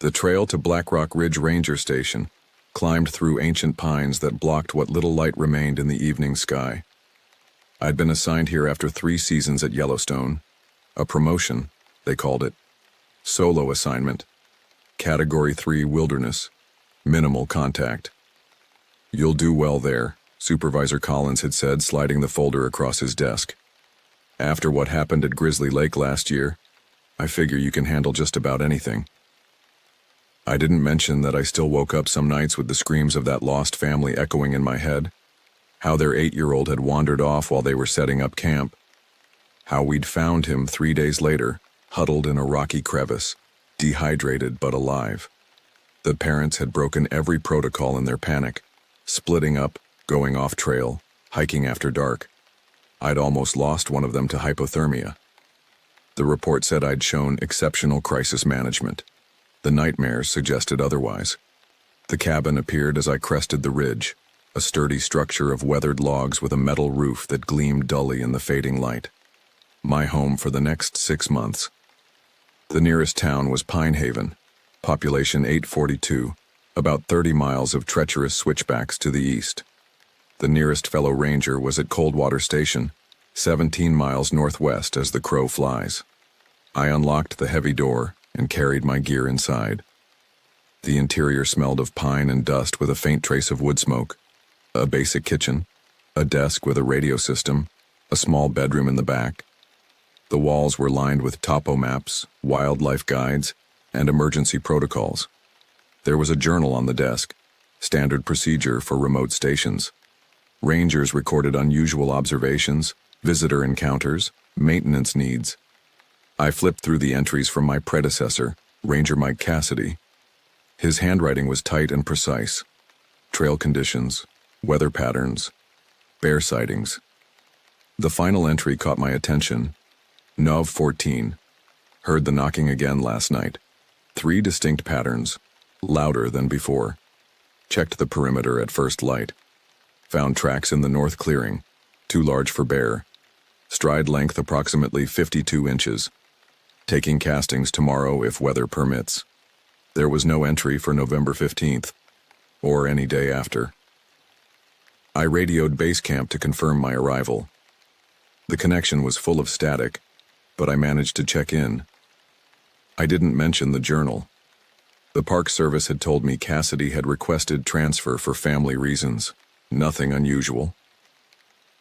The trail to Black Rock Ridge Ranger Station climbed through ancient pines that blocked what little light remained in the evening sky. I'd been assigned here after 3 seasons at Yellowstone. A promotion, they called it. Solo assignment. Category 3 wilderness. Minimal contact. "You'll do well there," Supervisor Collins had said, sliding the folder across his desk. "After what happened at Grizzly Lake last year, I figure you can handle just about anything." I didn't mention that I still woke up some nights with the screams of that lost family echoing in my head. How their 8-year-old had wandered off while they were setting up camp. How we'd found him 3 days later, huddled in a rocky crevice, dehydrated but alive. The parents had broken every protocol in their panic, splitting up, going off trail, hiking after dark. I'd almost lost one of them to hypothermia. The report said I'd shown exceptional crisis management. The nightmares suggested otherwise. The cabin appeared as I crested the ridge, a sturdy structure of weathered logs with a metal roof that gleamed dully in the fading light. My home for the next 6 months. The nearest town was Pine Haven, population 842, about 30 miles of treacherous switchbacks to the east. The nearest fellow ranger was at Coldwater Station, 17 miles northwest as the crow flies. I unlocked the heavy door and carried my gear inside. The interior smelled of pine and dust with a faint trace of wood smoke. A basic kitchen, a desk with a radio system, a small bedroom in the back. The walls were lined with topo maps, wildlife guides, and emergency protocols. There was a journal on the desk, standard procedure for remote stations. Rangers recorded unusual observations, visitor encounters, maintenance needs. I flipped through the entries from my predecessor, Ranger Mike Cassidy. His handwriting was tight and precise. Trail conditions, weather patterns, bear sightings. The final entry caught my attention. Nov 14. Heard the knocking again last night. 3 distinct patterns, louder than before. Checked the perimeter at first light. Found tracks in the north clearing, too large for bear. Stride length approximately 52 inches. Taking castings tomorrow if weather permits. There was no entry for November 15th, or any day after. I radioed base camp to confirm my arrival. The connection was full of static, but I managed to check in. I didn't mention the journal. The Park Service had told me Cassidy had requested transfer for family reasons. Nothing unusual.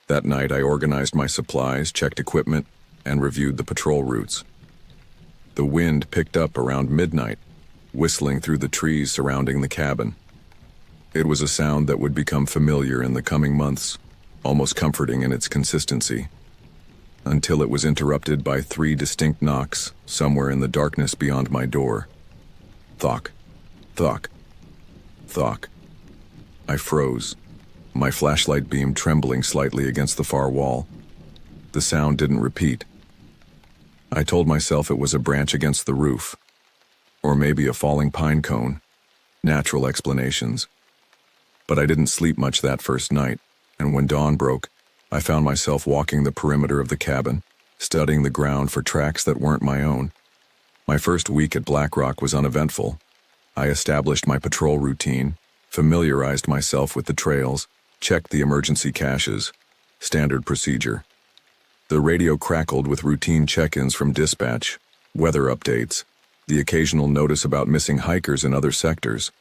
That night I organized my supplies, checked equipment, and reviewed the patrol routes. The wind picked up around midnight, whistling through the trees surrounding the cabin. It was a sound that would become familiar in the coming months, almost comforting in its consistency, until it was interrupted by 3 distinct knocks somewhere in the darkness beyond my door. Thock, thock, thock. I froze, my flashlight beam trembling slightly against the far wall. The sound didn't repeat. I told myself it was a branch against the roof, or maybe a falling pine cone. Natural explanations. But I didn't sleep much that first night, and when dawn broke, I found myself walking the perimeter of the cabin, studying the ground for tracks that weren't my own. My first week at Black Rock was uneventful. I established my patrol routine, familiarized myself with the trails, checked the emergency caches, standard procedure. The radio crackled with routine check-ins from dispatch, weather updates, the occasional notice about missing hikers in other sectors.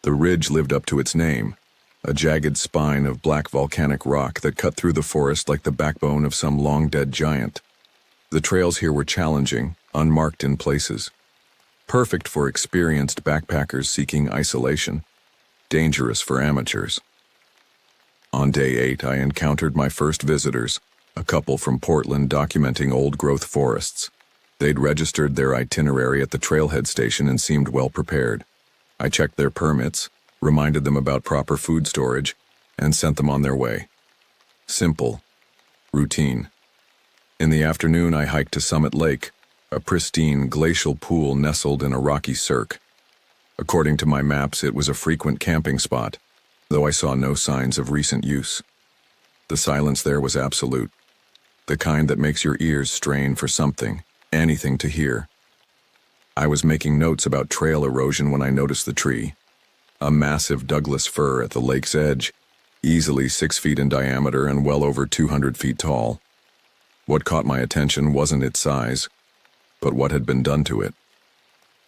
The ridge lived up to its name, a jagged spine of black volcanic rock that cut through the forest like the backbone of some long-dead giant. The trails here were challenging, unmarked in places. Perfect for experienced backpackers seeking isolation, dangerous for amateurs. On day 8, I encountered my first visitors, a couple from Portland documenting old-growth forests. They'd registered their itinerary at the trailhead station and seemed well prepared. I checked their permits, reminded them about proper food storage, and sent them on their way. Simple. Routine. In the afternoon, I hiked to Summit Lake, a pristine glacial pool nestled in a rocky cirque. According to my maps, it was a frequent camping spot, though I saw no signs of recent use. The silence there was absolute, the kind that makes your ears strain for something, anything to hear. I was making notes about trail erosion when I noticed the tree. A massive Douglas fir at the lake's edge, easily 6 feet in diameter and well over 200 feet tall. What caught my attention wasn't its size, but what had been done to it.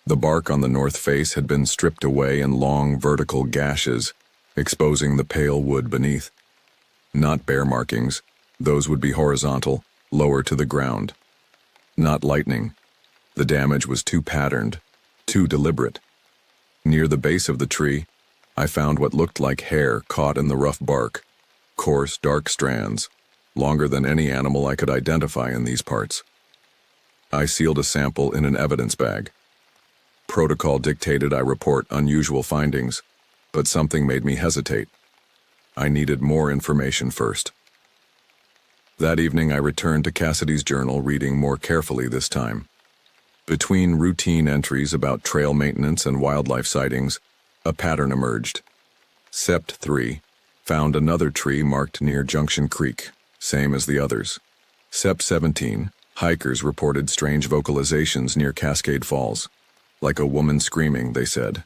The bark on the north face had been stripped away in long vertical gashes, exposing the pale wood beneath. Not bare markings, those would be horizontal, lower to the ground. Not lightning. The damage was too patterned, too deliberate. Near the base of the tree, I found what looked like hair caught in the rough bark, coarse, dark strands, longer than any animal I could identify in these parts. I sealed a sample in an evidence bag. Protocol dictated I report unusual findings, but something made me hesitate. I needed more information first. That evening I returned to Cassidy's journal, reading more carefully this time. Between routine entries about trail maintenance and wildlife sightings, a pattern emerged. Sept 3 found another tree marked near Junction Creek, same as the others. Sept 17, hikers reported strange vocalizations near Cascade Falls. Like a woman screaming, they said.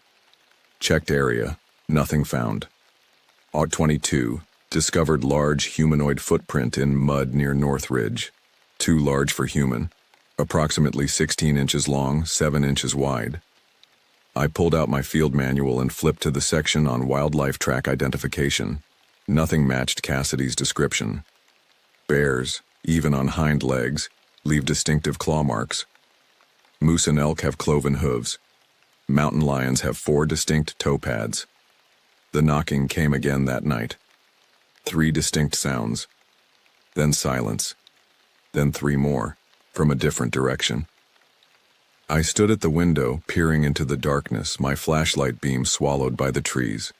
Checked area, nothing found. Aug 22, discovered large humanoid footprint in mud near North Ridge. Too large for human. Approximately 16 inches long, 7 inches wide. I pulled out my field manual and flipped to the section on wildlife track identification. Nothing matched Cassidy's description. Bears, even on hind legs, leave distinctive claw marks. Moose and elk have cloven hooves. Mountain lions have 4 distinct toe pads. The knocking came again that night. 3 distinct sounds. Then silence. Then 3 more, from a different direction. I stood at the window, peering into the darkness, my flashlight beam swallowed by the trees.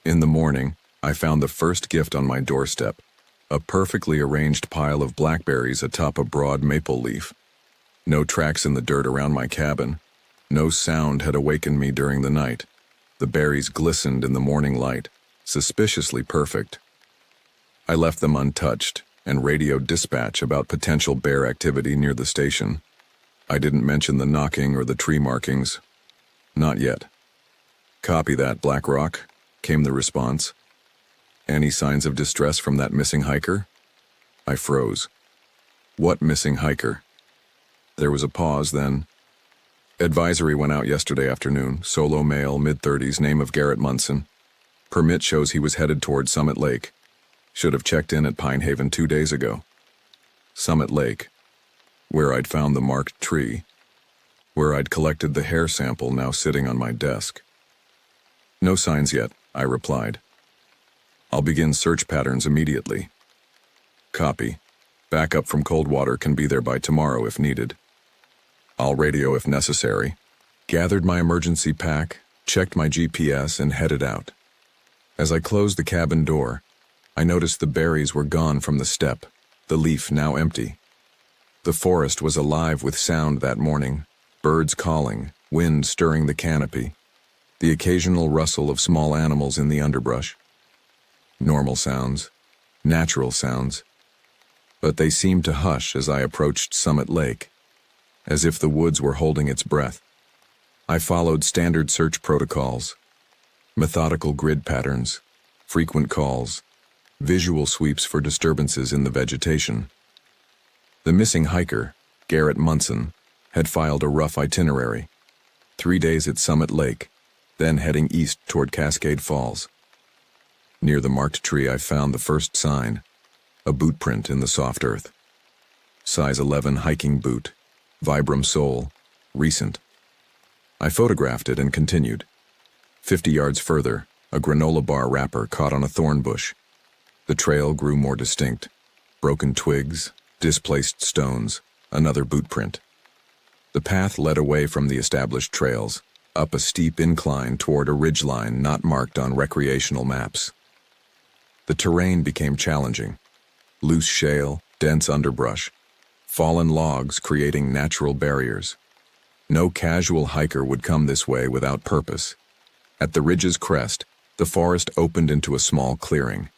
In the morning, I found the first gift on my doorstep, a perfectly arranged pile of blackberries atop a broad maple leaf. No tracks in the dirt around my cabin. No sound had awakened me during the night. The berries glistened in the morning light, suspiciously perfect. I left them untouched and radioed dispatch about potential bear activity near the station. I didn't mention the knocking or the tree markings. Not yet. Copy that, Black Rock, came the response. Any signs of distress from that missing hiker? I froze. What missing hiker? There was a pause, then. Advisory went out yesterday afternoon. Solo male, mid-30s, name of Garrett Munson. Permit shows he was headed toward Summit Lake. Should have checked in at Pine Haven 2 days ago. Summit Lake, where I'd found the marked tree, where I'd collected the hair sample now sitting on my desk. No signs yet, I replied. I'll begin search patterns immediately. Copy. Backup from Coldwater can be there by tomorrow if needed. I'll radio if necessary. Gathered my emergency pack, checked my GPS, and headed out. As I closed the cabin door, I noticed the berries were gone from the step, the leaf now empty. The forest was alive with sound that morning, birds calling, wind stirring the canopy, the occasional rustle of small animals in the underbrush. Normal sounds, natural sounds. But they seemed to hush as I approached Summit Lake, as if the woods were holding its breath. I followed standard search protocols, methodical grid patterns, frequent calls, visual sweeps for disturbances in the vegetation. The missing hiker, Garrett Munson, had filed a rough itinerary. 3 days at Summit Lake, then heading east toward Cascade Falls. Near the marked tree I found the first sign, a boot print in the soft earth. Size 11 hiking boot, Vibram sole, recent. I photographed it and continued. 50 yards further, a granola bar wrapper caught on a thorn bush. The trail grew more distinct. Broken twigs, displaced stones, another boot print. The path led away from the established trails, up a steep incline toward a ridgeline not marked on recreational maps. The terrain became challenging. Loose shale, dense underbrush, fallen logs creating natural barriers. No casual hiker would come this way without purpose. At the ridge's crest, the forest opened into a small clearing.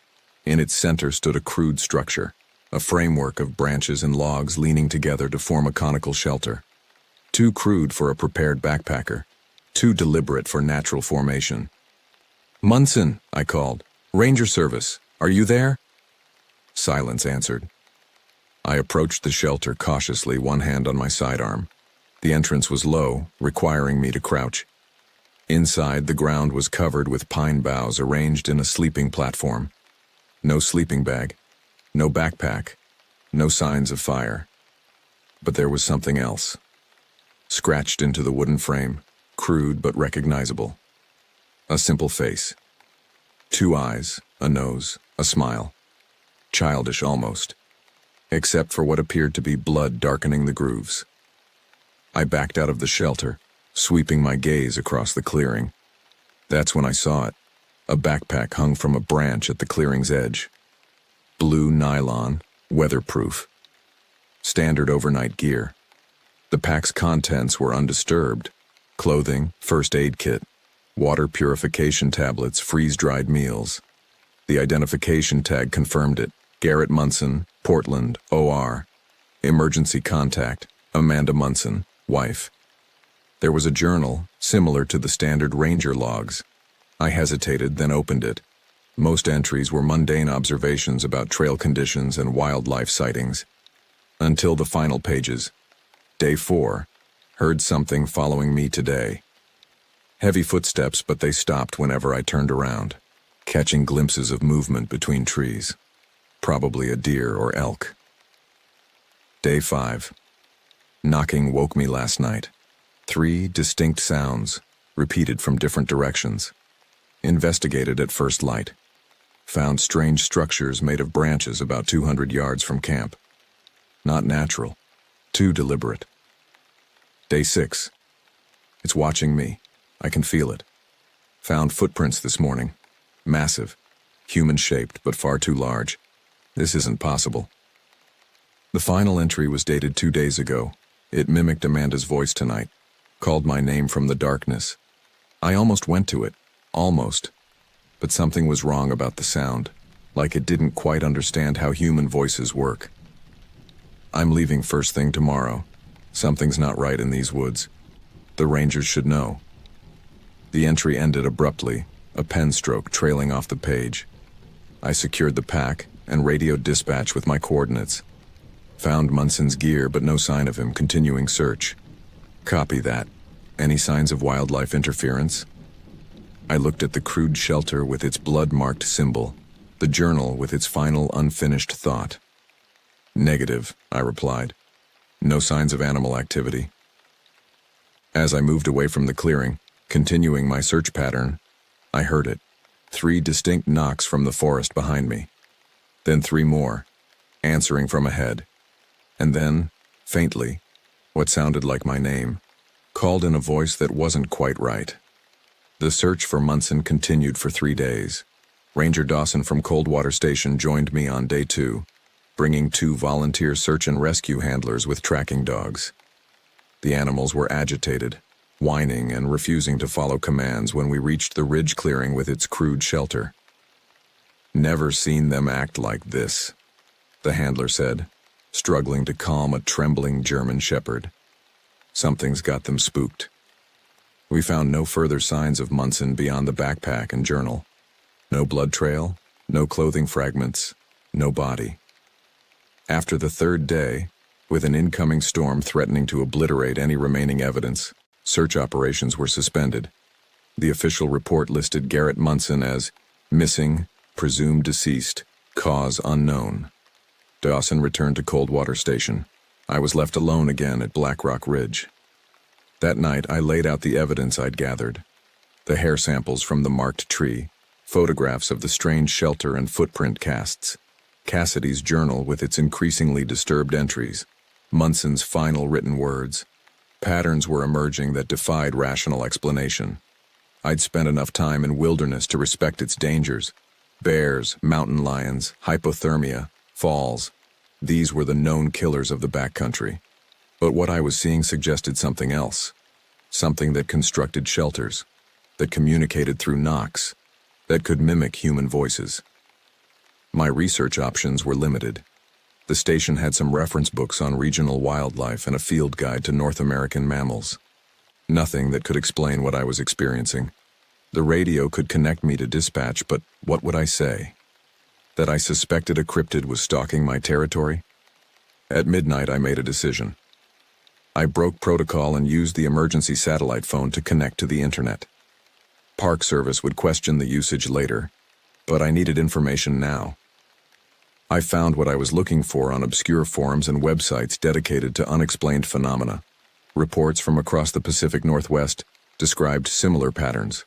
In its center stood a crude structure, a framework of branches and logs leaning together to form a conical shelter. Too crude for a prepared backpacker. Too deliberate for natural formation. "Munson," I called. "Ranger Service, are you there?" Silence answered. I approached the shelter cautiously, one hand on my sidearm. The entrance was low, requiring me to crouch. Inside, the ground was covered with pine boughs arranged in a sleeping platform. No sleeping bag, no backpack, no signs of fire. But there was something else. Scratched into the wooden frame, crude but recognizable. A simple face. 2 eyes, a nose, a smile. Childish almost, except for what appeared to be blood darkening the grooves. I backed out of the shelter, sweeping my gaze across the clearing. That's when I saw it. A backpack hung from a branch at the clearing's edge. Blue nylon, weatherproof. Standard overnight gear. The pack's contents were undisturbed. Clothing, first aid kit, water purification tablets, freeze-dried meals. The identification tag confirmed it. Garrett Munson, Portland, OR. Emergency contact, Amanda Munson, wife. There was a journal, similar to the standard ranger logs. I hesitated, then opened it. Most entries were mundane observations about trail conditions and wildlife sightings. Until the final pages. Day 4. Heard something following me today. Heavy footsteps, but they stopped whenever I turned around, catching glimpses of movement between trees. Probably a deer or elk. Day 5. Knocking woke me last night. 3 distinct sounds, repeated from different directions. Investigated at first light. Found strange structures made of branches about 200 yards from camp. Not natural. Too deliberate. Day 6. It's watching me. I can feel it. Found footprints this morning. Massive. Human-shaped, but far too large. This isn't possible. The final entry was dated 2 days ago. It mimicked Amanda's voice tonight. Called my name from the darkness. I almost went to it. Almost. But something was wrong about the sound. Like it didn't quite understand how human voices work. I'm leaving first thing tomorrow. Something's not right in these woods. The rangers should know. The entry ended abruptly, a pen stroke trailing off the page. I secured the pack and radioed dispatch with my coordinates. Found Munson's gear, but no sign of him. Continuing search. Copy that. Any signs of wildlife interference? I looked at the crude shelter with its blood-marked symbol, the journal with its final unfinished thought. Negative, I replied. No signs of animal activity. As I moved away from the clearing, continuing my search pattern, I heard it. 3 distinct knocks from the forest behind me. Then 3 more, answering from ahead. And then, faintly, what sounded like my name, called in a voice that wasn't quite right. The search for Munson continued for 3 days. Ranger Dawson from Coldwater Station joined me on day 2, bringing 2 volunteer search and rescue handlers with tracking dogs. The animals were agitated, whining and refusing to follow commands when we reached the ridge clearing with its crude shelter. Never seen them act like this, the handler said, struggling to calm a trembling German shepherd. Something's got them spooked. We found no further signs of Munson beyond the backpack and journal. No blood trail, no clothing fragments, no body. After the 3rd day, with an incoming storm threatening to obliterate any remaining evidence, search operations were suspended. The official report listed Garrett Munson as missing, presumed deceased, cause unknown. Dawson returned to Coldwater Station. I was left alone again at Black Rock Ridge. That night, I laid out the evidence I'd gathered. The hair samples from the marked tree, photographs of the strange shelter and footprint casts, Cassidy's journal with its increasingly disturbed entries, Munson's final written words. Patterns were emerging that defied rational explanation. I'd spent enough time in wilderness to respect its dangers. Bears, mountain lions, hypothermia, falls. These were the known killers of the backcountry. But what I was seeing suggested something else. Something that constructed shelters, that communicated through knocks, that could mimic human voices. My research options were limited. The station had some reference books on regional wildlife and a field guide to North American mammals. Nothing that could explain what I was experiencing. The radio could connect me to dispatch, but what would I say? That I suspected a cryptid was stalking my territory? At midnight, I made a decision. I broke protocol and used the emergency satellite phone to connect to the internet. Park Service would question the usage later, but I needed information now. I found what I was looking for on obscure forums and websites dedicated to unexplained phenomena. Reports from across the Pacific Northwest described similar patterns.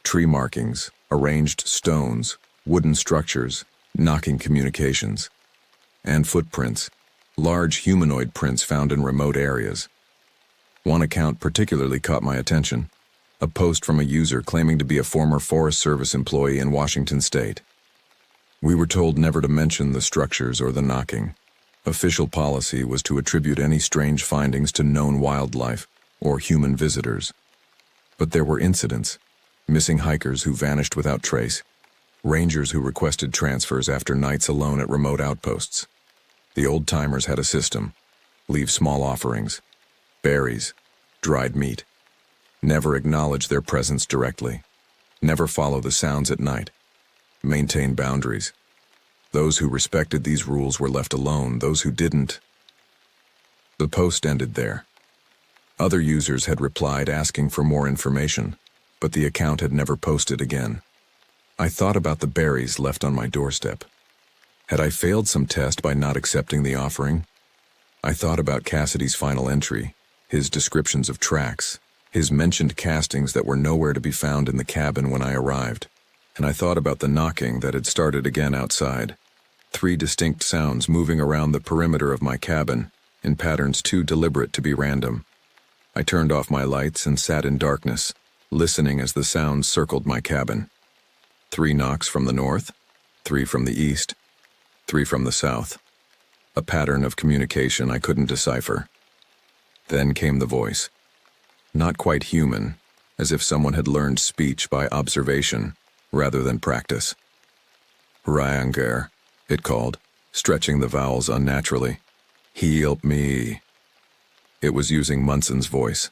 Tree markings, arranged stones, wooden structures, knocking communications. And footprints, large humanoid prints found in remote areas. One account particularly caught my attention. A post from a user claiming to be a former Forest Service employee in Washington State. We were told never to mention the structures or the knocking. Official policy was to attribute any strange findings to known wildlife or human visitors. But there were incidents. Missing hikers who vanished without trace. Rangers who requested transfers after nights alone at remote outposts. The old-timers had a system. Leave small offerings. Berries. Dried meat. Never acknowledge their presence directly. Never follow the sounds at night. Maintain boundaries. Those who respected these rules were left alone, those who didn't. The post ended there. Other users had replied asking for more information, but the account had never posted again. I thought about the berries left on my doorstep. Had I failed some test by not accepting the offering? I thought about Cassidy's final entry, his descriptions of tracks, his mentioned castings that were nowhere to be found in the cabin when I arrived. And I thought about the knocking that had started again outside. 3 distinct sounds moving around the perimeter of my cabin, in patterns too deliberate to be random. I turned off my lights and sat in darkness, listening as the sounds circled my cabin. 3 knocks from the north, 3 from the east, 3 from the south. A pattern of communication I couldn't decipher. Then came the voice. Not quite human, as if someone had learned speech by observation, rather than practice. Ryanger, it called, stretching the vowels unnaturally. Help me. It was using Munson's voice.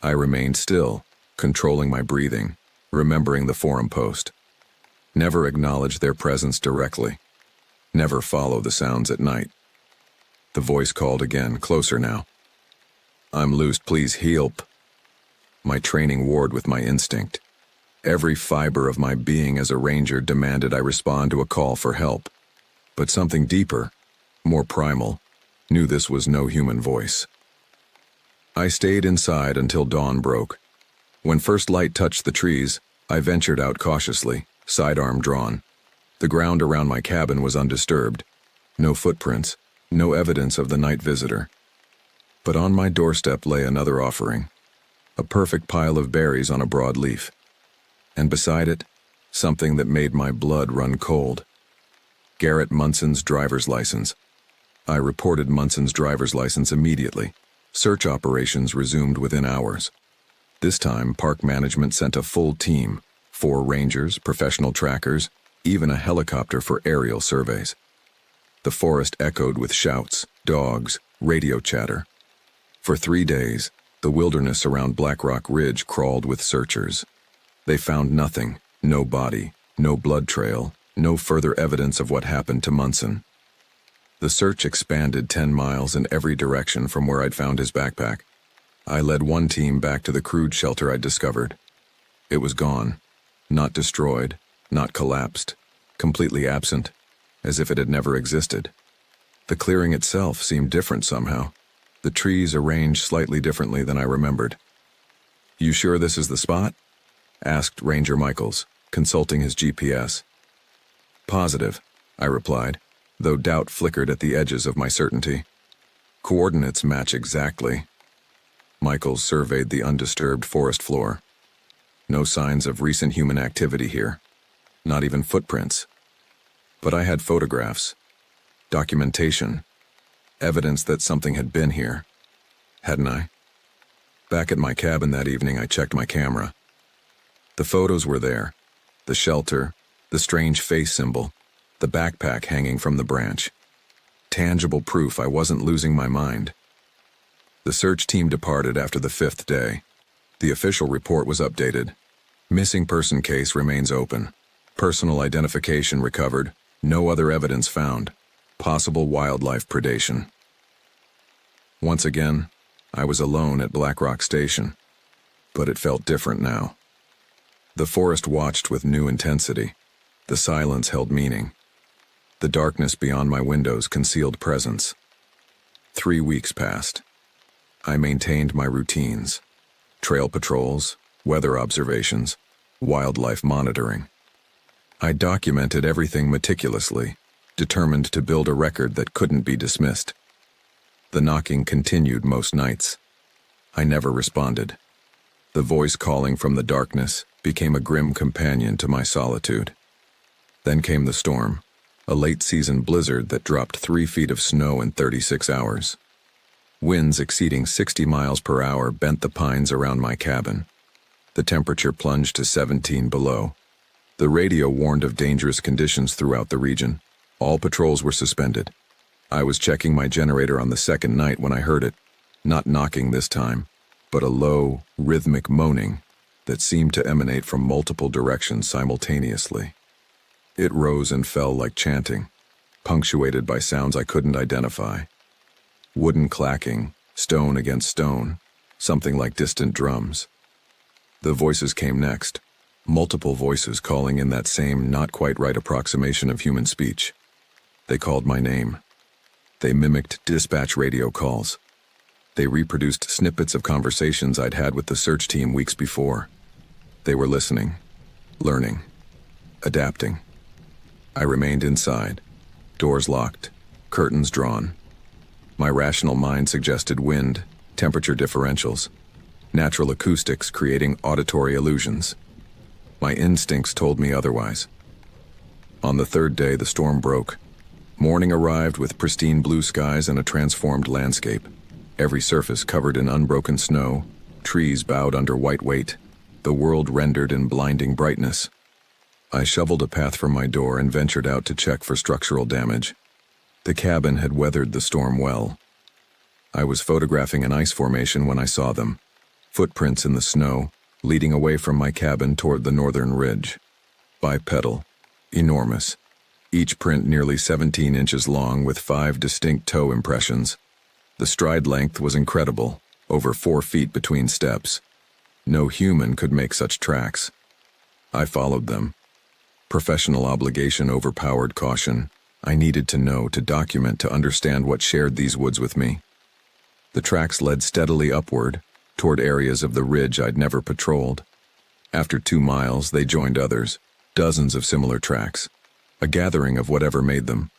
I remained still, controlling my breathing, remembering the forum post. Never acknowledge their presence directly. Never follow the sounds at night. The voice called again, closer now. I'm loose, please help. My training warred with my instinct. Every fiber of my being as a ranger demanded I respond to a call for help. But something deeper, more primal, knew this was no human voice. I stayed inside until dawn broke. When first light touched the trees, I ventured out cautiously, sidearm drawn. The ground around my cabin was undisturbed. No footprints, no evidence of the night visitor. But on my doorstep lay another offering. A perfect pile of berries on a broad leaf. And beside it, something that made my blood run cold. Garrett Munson's driver's license. I reported Munson's driver's license immediately. Search operations resumed within hours. This time, park management sent a full team, 4 rangers, professional trackers, even a helicopter for aerial surveys. The forest echoed with shouts, dogs, radio chatter. For 3 days, the wilderness around Black Rock Ridge crawled with searchers. They found nothing, no body, no blood trail, no further evidence of what happened to Munson. The search expanded 10 miles in every direction from where I'd found his backpack. I led one team back to the crude shelter I'd discovered. It was gone, not destroyed, not collapsed, completely absent, as if it had never existed. The clearing itself seemed different somehow, the trees arranged slightly differently than I remembered. You sure this is the spot? Asked Ranger Michaels, consulting his GPS. Positive, I replied, though doubt flickered at the edges of my certainty. Coordinates match exactly. Michaels surveyed the undisturbed forest floor. No signs of recent human activity here. Not even footprints. But I had photographs, documentation, evidence that something had been here. Hadn't I? Back at my cabin that evening, I checked my camera. The photos were there. The shelter, the strange face symbol, the backpack hanging from the branch. tangible proof I wasn't losing my mind. The search team departed after the 5th day. The official report was updated. Missing person case remains open. Personal identification recovered. No other evidence found. Possible wildlife predation. Once again, I was alone at Black Rock Station, but it felt different now. The forest watched with new intensity. The silence held meaning. The darkness beyond my windows concealed presence. 3 weeks passed. I maintained my routines: trail patrols, weather observations, wildlife monitoring. I documented everything meticulously, determined to build a record that couldn't be dismissed. The knocking continued most nights. I never responded. The voice calling from the darkness became a grim companion to my solitude. Then came the storm, a late-season blizzard that dropped 3 feet of snow in 36 hours. Winds exceeding 60 miles per hour bent the pines around my cabin. The temperature plunged to 17 below. The radio warned of dangerous conditions throughout the region. All patrols were suspended. I was checking my generator on the 2nd night when I heard it, not knocking this time, but a low, rhythmic moaning that seemed to emanate from multiple directions simultaneously. It rose and fell like chanting, punctuated by sounds I couldn't identify. Wooden clacking, stone against stone, something like distant drums. The voices came next, multiple voices calling in that same not-quite-right approximation of human speech. They called my name. They mimicked dispatch radio calls. They reproduced snippets of conversations I'd had with the search team weeks before. They were listening, learning, adapting. I remained inside, doors locked, curtains drawn. My rational mind suggested wind, temperature differentials, natural acoustics creating auditory illusions. My instincts told me otherwise. On the 3rd day, the storm broke. Morning arrived with pristine blue skies and a transformed landscape. Every surface covered in unbroken snow, trees bowed under white weight, the world rendered in blinding brightness. I shoveled a path from my door and ventured out to check for structural damage. The cabin had weathered the storm well. I was photographing an ice formation when I saw them, footprints in the snow, leading away from my cabin toward the northern ridge. Bipedal, enormous, each print nearly 17 inches long with 5 distinct toe impressions. The stride length was incredible, over 4 feet between steps. No human could make such tracks. I followed them. Professional obligation overpowered caution. I needed to know, to document, to understand what shared these woods with me. The tracks led steadily upward, toward areas of the ridge I'd never patrolled. After 2 miles, they joined others, dozens of similar tracks, a gathering of whatever made them.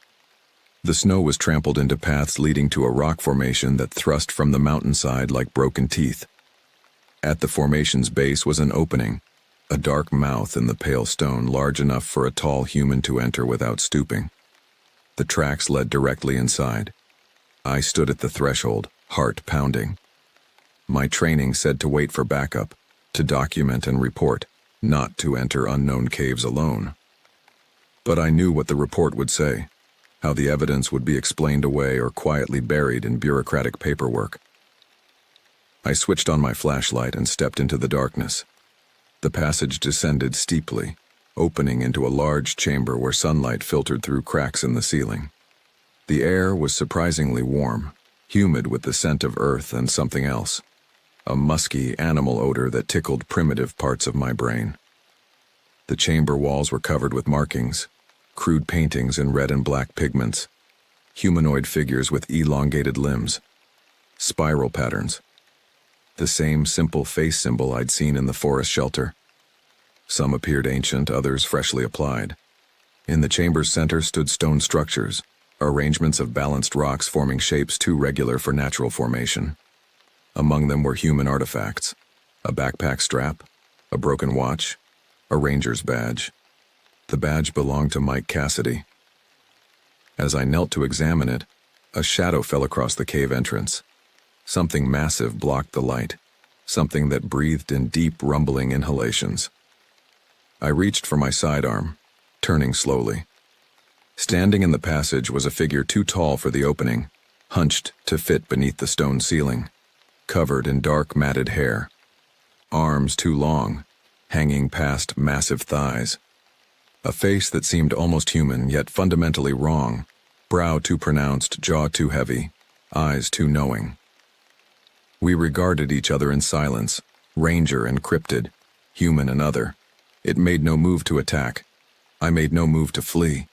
The snow was trampled into paths leading to a rock formation that thrust from the mountainside like broken teeth. At the formation's base was an opening, a dark mouth in the pale stone large enough for a tall human to enter without stooping. The tracks led directly inside. I stood at the threshold, heart pounding. My training said to wait for backup, to document and report, not to enter unknown caves alone. But I knew what the report would say, how the evidence would be explained away or quietly buried in bureaucratic paperwork. I switched on my flashlight and stepped into the darkness. The passage descended steeply, opening into a large chamber where sunlight filtered through cracks in the ceiling. The air was surprisingly warm, humid with the scent of earth and something else, a musky animal odor that tickled primitive parts of my brain. The chamber walls were covered with markings, crude paintings in red and black pigments, humanoid figures with elongated limbs, spiral patterns. The same simple face symbol I'd seen in the forest shelter. Some appeared ancient, others freshly applied. In the chamber's center stood stone structures, arrangements of balanced rocks forming shapes too regular for natural formation. Among them were human artifacts, a backpack strap, a broken watch, a ranger's badge. The badge belonged to Mike Cassidy. As I knelt to examine it, a shadow fell across the cave entrance. Something massive blocked the light, something that breathed in deep, rumbling inhalations. I reached for my sidearm, turning slowly. Standing in the passage was a figure too tall for the opening, hunched to fit beneath the stone ceiling, covered in dark matted hair. Arms too long, hanging past massive thighs. A face that seemed almost human, yet fundamentally wrong. Brow too pronounced, jaw too heavy, eyes too knowing. We regarded each other in silence, ranger and cryptid, human and other. It made no move to attack. I made no move to flee.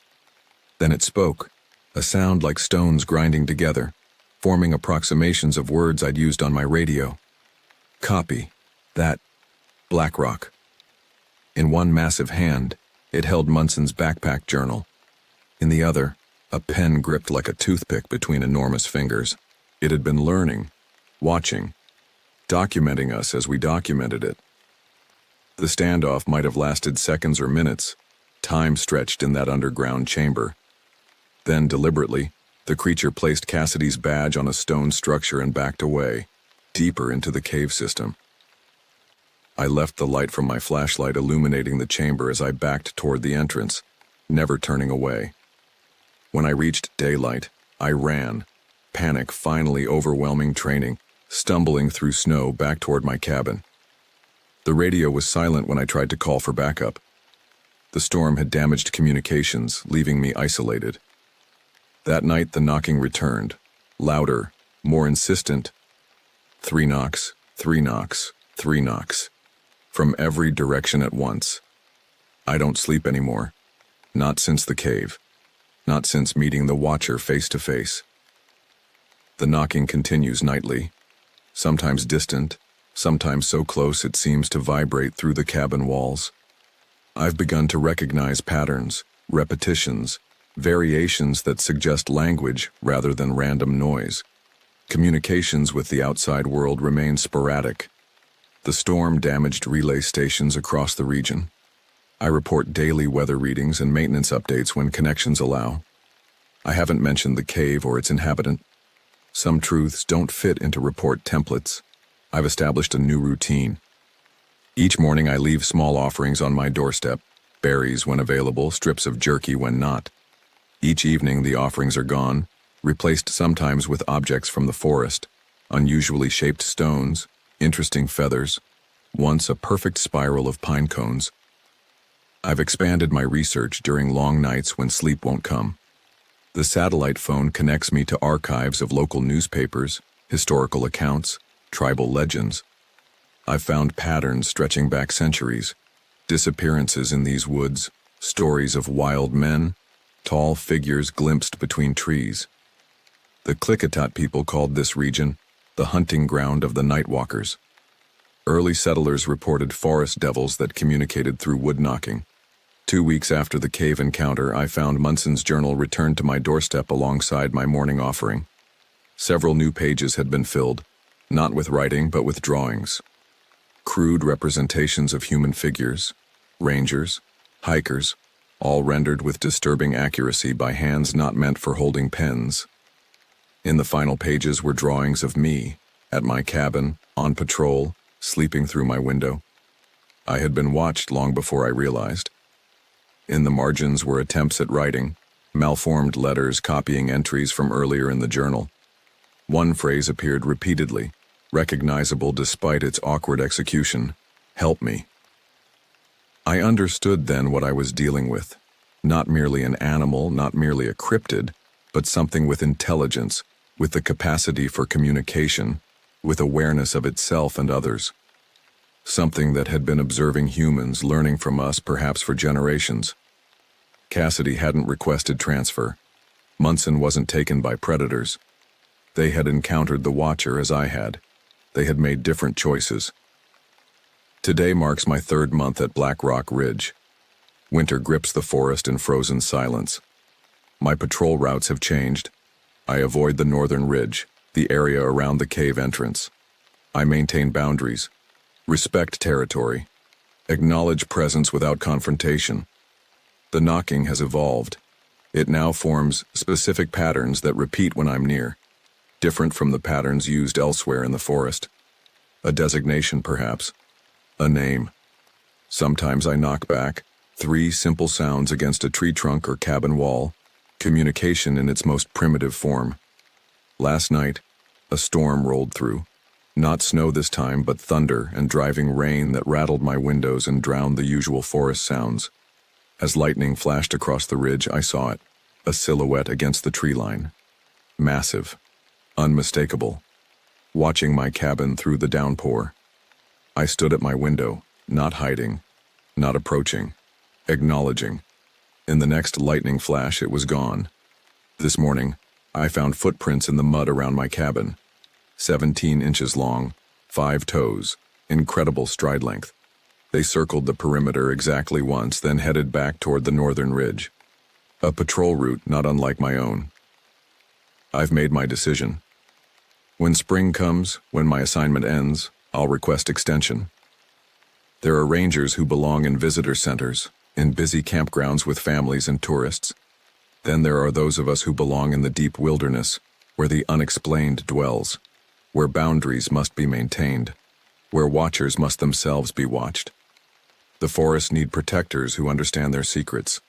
Then it spoke, a sound like stones grinding together, forming approximations of words I'd used on my radio. Copy. That. BlackRock. In one massive hand, it held Munson's backpack journal. In the other, a pen gripped like a toothpick between enormous fingers. It had been learning, watching, documenting us as we documented it. The standoff might have lasted seconds or minutes, time stretched in that underground chamber. Then, deliberately, the creature placed Cassidy's badge on a stone structure and backed away, deeper into the cave system. I left the light from my flashlight illuminating the chamber as I backed toward the entrance, never turning away. When I reached daylight, I ran, panic finally overwhelming training, stumbling through snow back toward my cabin. The radio was silent when I tried to call for backup. The storm had damaged communications, leaving me isolated. That night the knocking returned, louder, more insistent. 3 knocks, 3 knocks, 3 knocks. From every direction at once. I don't sleep anymore. Not since the cave. Not since meeting the Watcher face to face. The knocking continues nightly, sometimes distant, sometimes so close it seems to vibrate through the cabin walls. I've begun to recognize patterns, repetitions, variations that suggest language rather than random noise. Communications with the outside world remain sporadic. The storm damaged relay stations across the region. I report daily weather readings and maintenance updates when connections allow. I haven't mentioned the cave or its inhabitant. Some truths don't fit into report templates. I've established a new routine. Each morning I leave small offerings on my doorstep, berries when available, strips of jerky when not. Each evening the offerings are gone, replaced sometimes with objects from the forest, unusually shaped stones, interesting feathers, once a perfect spiral of pine cones. I've expanded my research during long nights when sleep won't come. The satellite phone connects me to archives of local newspapers, historical accounts, tribal legends. I've found patterns stretching back centuries, disappearances in these woods, stories of wild men, tall figures glimpsed between trees. The Klickitat people called this region the hunting ground of the nightwalkers. Early settlers reported forest devils that communicated through wood knocking. 2 weeks after the cave encounter, I found Munson's journal returned to my doorstep alongside my morning offering. Several new pages had been filled, not with writing but with drawings. Crude representations of human figures, rangers, hikers, all rendered with disturbing accuracy by hands not meant for holding pens. In the final pages were drawings of me, at my cabin, on patrol, sleeping through my window. I had been watched long before I realized. In the margins were attempts at writing, malformed letters copying entries from earlier in the journal. One phrase appeared repeatedly, recognizable despite its awkward execution: "Help me." I understood then what I was dealing with. Not merely an animal, not merely a cryptid, but something with intelligence, with the capacity for communication, with awareness of itself and others. Something that had been observing humans, learning from us perhaps for generations. Cassidy hadn't requested transfer. Munson wasn't taken by predators. They had encountered the Watcher as I had. They had made different choices. Today marks my 3rd month at Black Rock Ridge. Winter grips the forest in frozen silence. My patrol routes have changed. I avoid the northern ridge, the area around the cave entrance. I maintain boundaries, respect territory, acknowledge presence without confrontation. The knocking has evolved. It now forms specific patterns that repeat when I'm near, different from the patterns used elsewhere in the forest. A designation, perhaps. A name. Sometimes I knock back, 3 simple sounds against a tree trunk or cabin wall, Communication in its most primitive form. Last night, a storm rolled through. Not snow this time, but thunder and driving rain that rattled my windows and drowned the usual forest sounds. As lightning flashed across the ridge, I saw it, a silhouette against the tree line. Massive, unmistakable, watching my cabin through the downpour. I stood at my window, not hiding, not approaching, acknowledging. In the next lightning flash, it was gone. This morning, I found footprints in the mud around my cabin. 17 inches long, 5 toes, incredible stride length. They circled the perimeter exactly once, then headed back toward the northern ridge. A patrol route not unlike my own. I've made my decision. When spring comes, when my assignment ends, I'll request extension. There are rangers who belong in visitor centers, in busy campgrounds with families and tourists. Then there are those of us who belong in the deep wilderness, where the unexplained dwells, where boundaries must be maintained, where watchers must themselves be watched. The forests need protectors who understand their secrets,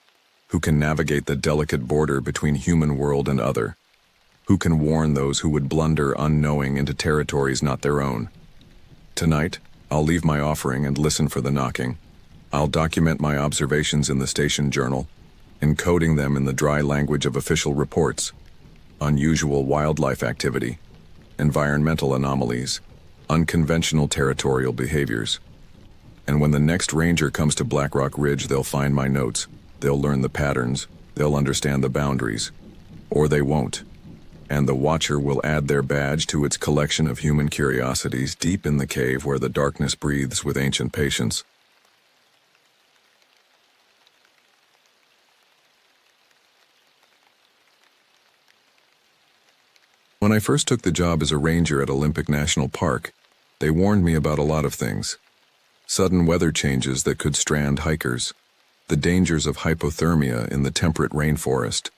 who can navigate the delicate border between human world and other, who can warn those who would blunder unknowing into territories not their own. Tonight, I'll leave my offering and listen for the knocking. I'll document my observations in the station journal, encoding them in the dry language of official reports, unusual wildlife activity, environmental anomalies, unconventional territorial behaviors. And when the next ranger comes to Black Rock Ridge, they'll find my notes, they'll learn the patterns, they'll understand the boundaries, or they won't. And the watcher will add their badge to its collection of human curiosities deep in the cave where the darkness breathes with ancient patience. When I first took the job as a ranger at Olympic National Park, they warned me about a lot of things. Sudden weather changes that could strand hikers, the dangers of hypothermia in the temperate rainforest,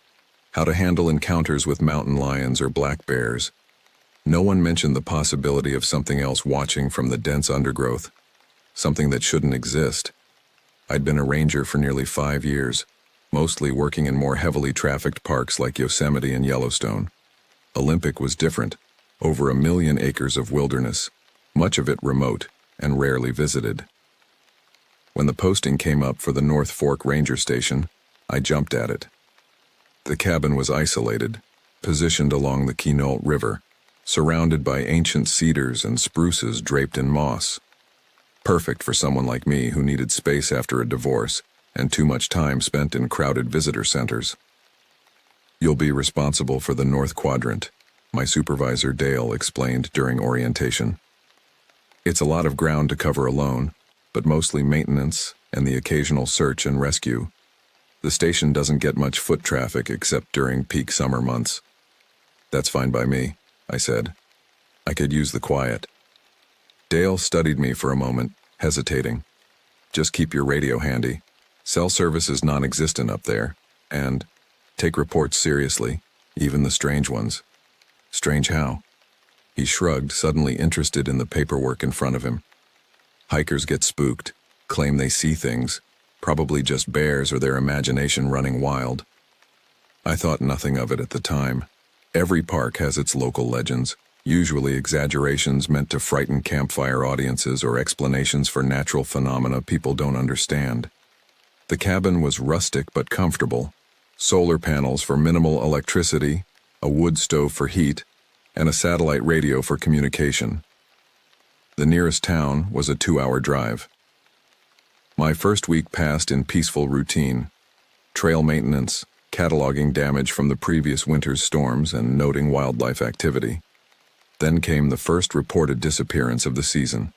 how to handle encounters with mountain lions or black bears. No one mentioned the possibility of something else watching from the dense undergrowth, something that shouldn't exist. I'd been a ranger for nearly 5 years, mostly working in more heavily trafficked parks like Yosemite and Yellowstone. Olympic was different, over 1 million acres of wilderness, much of it remote and rarely visited. When the posting came up for the North Fork Ranger Station, I jumped at it. The cabin was isolated, positioned along the Quinault River, surrounded by ancient cedars and spruces draped in moss. Perfect for someone like me who needed space after a divorce and too much time spent in crowded visitor centers. "You'll be responsible for the North Quadrant," my supervisor Dale explained during orientation. "It's a lot of ground to cover alone, but mostly maintenance and the occasional search and rescue. The station doesn't get much foot traffic except during peak summer months." "That's fine by me," I said. "I could use the quiet." Dale studied me for a moment, hesitating. "Just keep your radio handy. Cell service is non-existent up there, and take reports seriously, even the strange ones." "Strange how?" He shrugged, suddenly interested in the paperwork in front of him. "Hikers get spooked, claim they see things, probably just bears or their imagination running wild." I thought nothing of it at the time. Every park has its local legends, usually exaggerations meant to frighten campfire audiences or explanations for natural phenomena people don't understand. The cabin was rustic but comfortable. Solar panels for minimal electricity, a wood stove for heat, and a satellite radio for communication. The nearest town was a 2-hour drive. My first week passed in peaceful routine, trail maintenance, cataloging damage from the previous winter's storms, and noting wildlife activity. Then came the first reported disappearance of the season.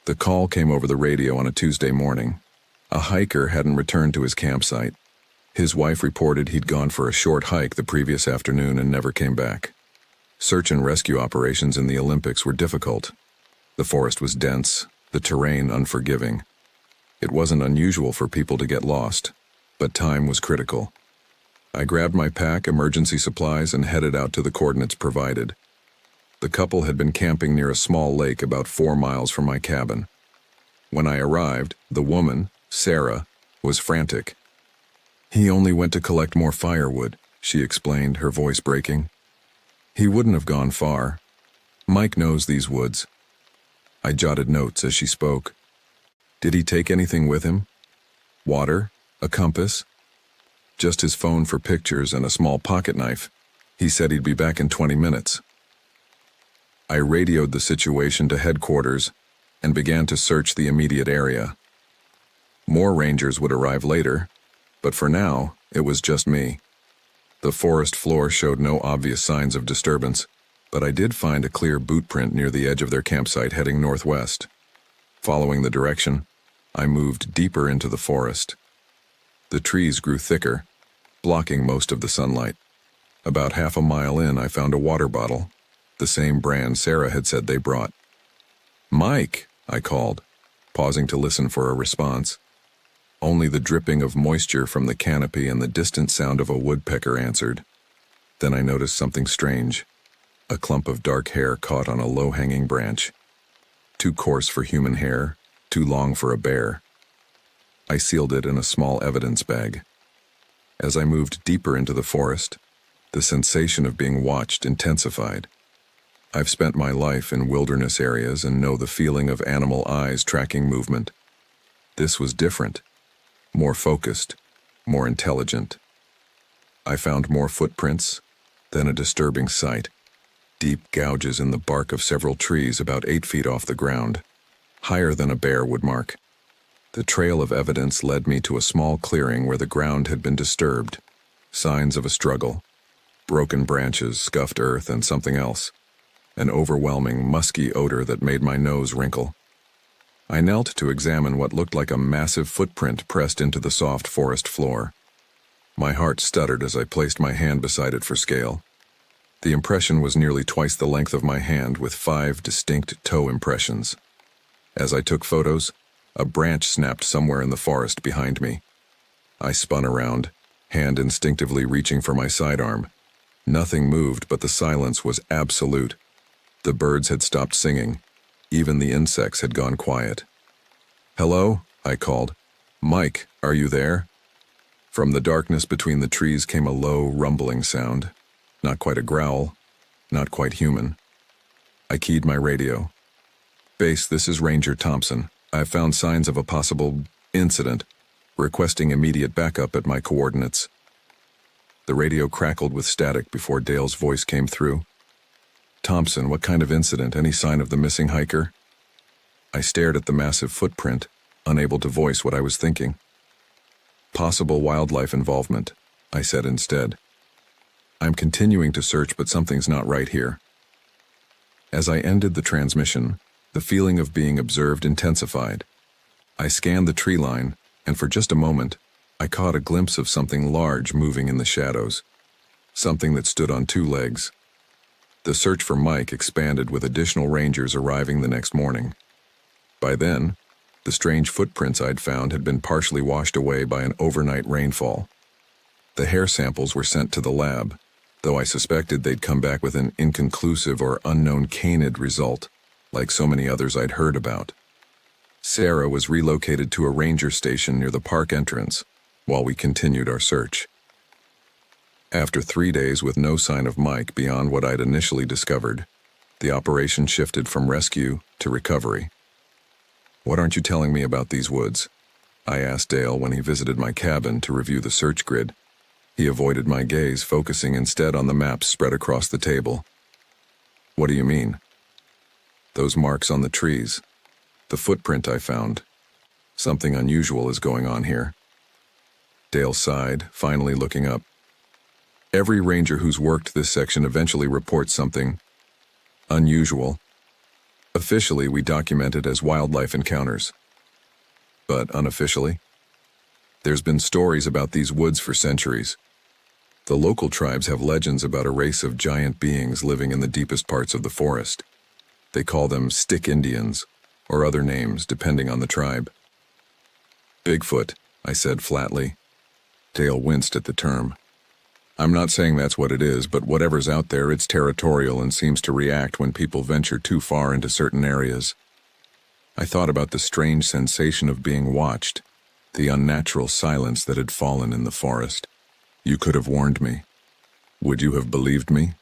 The call came over the radio on a Tuesday morning. A hiker hadn't returned to his campsite. His wife reported he'd gone for a short hike the previous afternoon and never came back. Search and rescue operations in the Olympics were difficult. The forest was dense, the terrain unforgiving. It wasn't unusual for people to get lost, but time was critical. I grabbed my pack, emergency supplies, and headed out to the coordinates provided. The couple had been camping near a small lake about 4 miles from my cabin. When I arrived, the woman, Sarah, was frantic. "He only went to collect more firewood," she explained, her voice breaking. He wouldn't have gone far. Mike knows these woods. I jotted notes as she spoke. Did he take anything with him? Water? A compass? Just his phone for pictures and a small pocket knife. He said he'd be back in 20 minutes. I radioed the situation to headquarters and began to search the immediate area. More rangers would arrive later, but for now, it was just me. The forest floor showed no obvious signs of disturbance, but I did find a clear boot print near the edge of their campsite heading northwest. Following the direction, I moved deeper into the forest. The trees grew thicker, blocking most of the sunlight. About half a mile in, I found a water bottle, the same brand Sarah had said they brought. "Mike," I called, pausing to listen for a response. Only the dripping of moisture from the canopy and the distant sound of a woodpecker answered. Then I noticed something strange. A clump of dark hair caught on a low-hanging branch. Too coarse for human hair, too long for a bear. I sealed it in a small evidence bag. As I moved deeper into the forest, the sensation of being watched intensified. I've spent my life in wilderness areas and know the feeling of animal eyes tracking movement. This was different, more focused, more intelligent. I found more footprints, then a disturbing sight. Deep gouges in the bark of several trees about 8 feet off the ground, higher than a bear would mark. The trail of evidence led me to a small clearing where the ground had been disturbed. Signs of a struggle. Broken branches, scuffed earth, and something else. An overwhelming, musky odor that made my nose wrinkle. I knelt to examine what looked like a massive footprint pressed into the soft forest floor. My heart stuttered as I placed my hand beside it for scale. The impression was nearly twice the length of my hand, with 5 distinct toe impressions. As I took photos, a branch snapped somewhere in the forest behind me. I spun around, hand instinctively reaching for my sidearm. Nothing moved, but the silence was absolute. The birds had stopped singing. Even the insects had gone quiet. "Hello?" I called. "Mike, are you there?" From the darkness between the trees came a low, rumbling sound. Not quite a growl, not quite human. I keyed my radio. "Base, this is Ranger Thompson. I've found signs of a possible incident, requesting immediate backup at my coordinates." The radio crackled with static before Dale's voice came through. "Thompson, what kind of incident? Any sign of the missing hiker?" I stared at the massive footprint, unable to voice what I was thinking. "Possible wildlife involvement," I said instead. "I'm continuing to search, but something's not right here." As I ended the transmission, the feeling of being observed intensified. I scanned the tree line, and for just a moment, I caught a glimpse of something large moving in the shadows. Something that stood on 2 legs. The search for Mike expanded with additional rangers arriving the next morning. By then, the strange footprints I'd found had been partially washed away by an overnight rainfall. The hair samples were sent to the lab, though I suspected they'd come back with an inconclusive or unknown canid result, like so many others I'd heard about. Sarah was relocated to a ranger station near the park entrance, while we continued our search. After 3 days with no sign of Mike beyond what I'd initially discovered, the operation shifted from rescue to recovery. "What aren't you telling me about these woods?" I asked Dale when he visited my cabin to review the search grid. He avoided my gaze, focusing instead on the maps spread across the table. "What do you mean?" "Those marks on the trees. The footprint I found. Something unusual is going on here." Dale sighed, finally looking up. "Every ranger who's worked this section eventually reports something unusual. Officially, we document it as wildlife encounters. But unofficially, there's been stories about these woods for centuries. The local tribes have legends about a race of giant beings living in the deepest parts of the forest. They call them stick Indians, or other names depending on the tribe." "Bigfoot," I said flatly. Dale winced at the term. "I'm not saying that's what it is, but whatever's out there, it's territorial and seems to react when people venture too far into certain areas." I thought about the strange sensation of being watched, the unnatural silence that had fallen in the forest. "You could have warned me." Would you have believed me?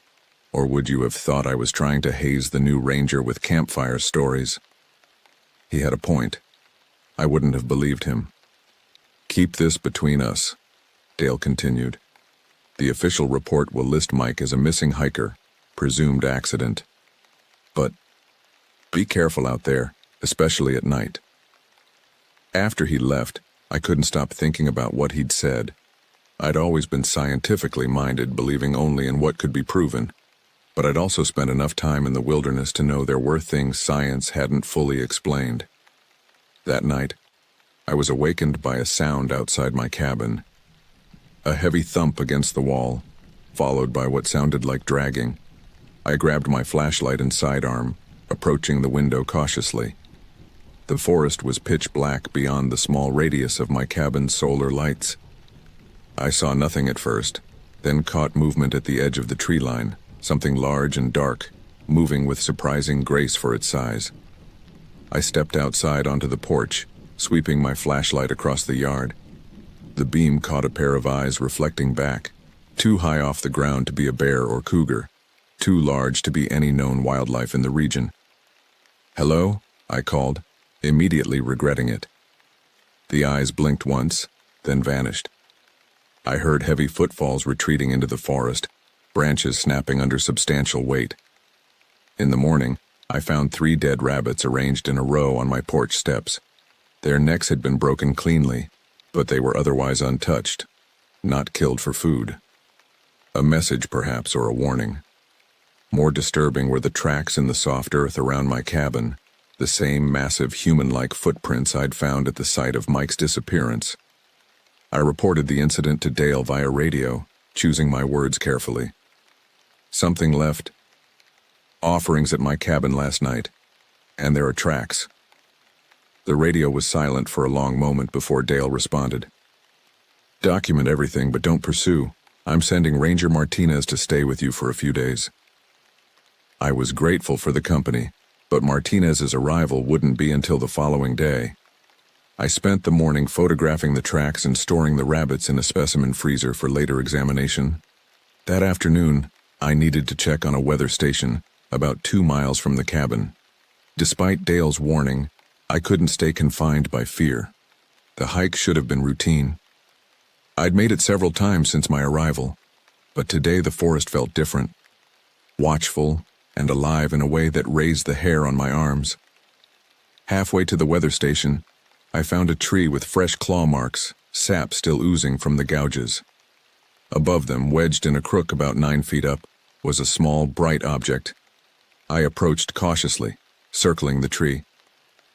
Or would you have thought I was trying to haze the new ranger with campfire stories? He had a point. I wouldn't have believed him. Keep this between us, Dale continued. The official report will list Mike as a missing hiker, presumed accident. But be careful out there, especially at night. After he left, I couldn't stop thinking about what he'd said. I'd always been scientifically minded, believing only in what could be proven. But I'd also spent enough time in the wilderness to know there were things science hadn't fully explained. That night, I was awakened by a sound outside my cabin. A heavy thump against the wall, followed by what sounded like dragging. I grabbed my flashlight and sidearm, approaching the window cautiously. The forest was pitch black beyond the small radius of my cabin's solar lights. I saw nothing at first, then caught movement at the edge of the tree line, something large and dark, moving with surprising grace for its size. I stepped outside onto the porch, sweeping my flashlight across the yard. The beam caught a pair of eyes reflecting back, too high off the ground to be a bear or cougar, too large to be any known wildlife in the region. "Hello?" I called, immediately regretting it. The eyes blinked once, then vanished. I heard heavy footfalls retreating into the forest, branches snapping under substantial weight. In the morning, I found 3 dead rabbits arranged in a row on my porch steps. Their necks had been broken cleanly, but they were otherwise untouched, not killed for food. A message, perhaps, or a warning. More disturbing were the tracks in the soft earth around my cabin, the same massive human-like footprints I'd found at the site of Mike's disappearance. I reported the incident to Dale via radio, choosing my words carefully. "Something left offerings at my cabin last night, and there are tracks." The radio was silent for a long moment before Dale responded. "Document everything, but don't pursue. I'm sending Ranger Martinez to stay with you for a few days." I was grateful for the company, but Martinez's arrival wouldn't be until the following day. I spent the morning photographing the tracks and storing the rabbits in a specimen freezer for later examination. That afternoon, I needed to check on a weather station about 2 miles from the cabin. Despite Dale's warning, I couldn't stay confined by fear. The hike should have been routine. I'd made it several times since my arrival, but today the forest felt different, watchful and alive in a way that raised the hair on my arms. Halfway to the weather station, I found a tree with fresh claw marks, sap still oozing from the gouges. Above them, wedged in a crook about 9 feet up, was a small, bright object. I approached cautiously, circling the tree.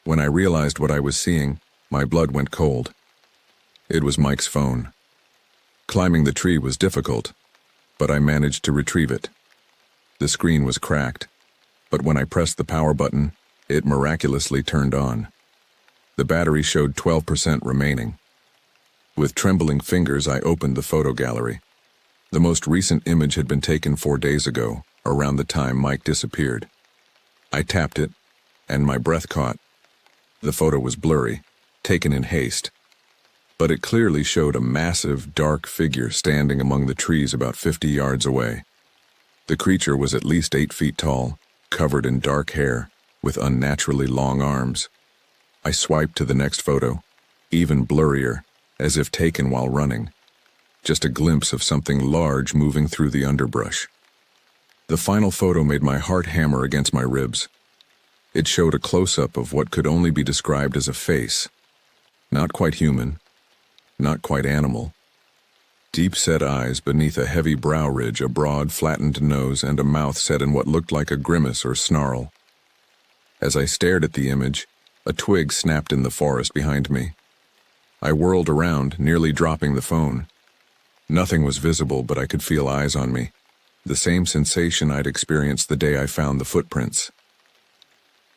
When I realized what I was seeing, my blood went cold. It was Mike's phone. Climbing the tree was difficult, but I managed to retrieve it. The screen was cracked, but when I pressed the power button, it miraculously turned on. The battery showed 12% remaining. With trembling fingers, I opened the photo gallery. The most recent image had been taken 4 days ago, around the time Mike disappeared. I tapped it, and my breath caught. The photo was blurry, taken in haste, but it clearly showed a massive, dark figure standing among the trees about 50 yards away. The creature was at least 8 feet tall, covered in dark hair, with unnaturally long arms. I swiped to the next photo, even blurrier, as if taken while running. Just a glimpse of something large moving through the underbrush. The final photo made my heart hammer against my ribs. It showed a close-up of what could only be described as a face. Not quite human, not quite animal. Deep-set eyes beneath a heavy brow ridge, a broad, flattened nose, and a mouth set in what looked like a grimace or snarl. As I stared at the image, a twig snapped in the forest behind me. I whirled around, nearly dropping the phone. Nothing was visible, but I could feel eyes on me. The same sensation I'd experienced the day I found the footprints.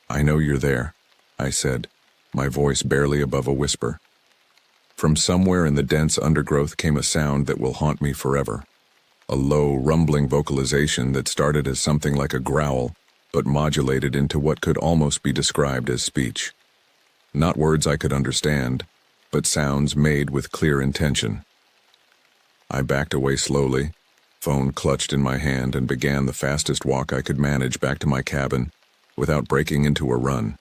"I know you're there," I said, my voice barely above a whisper. From somewhere in the dense undergrowth came a sound that will haunt me forever. A low, rumbling vocalization that started as something like a growl, but modulated into what could almost be described as speech. Not words I could understand, but sounds made with clear intention. I backed away slowly, phone clutched in my hand, and began the fastest walk I could manage back to my cabin without breaking into a run.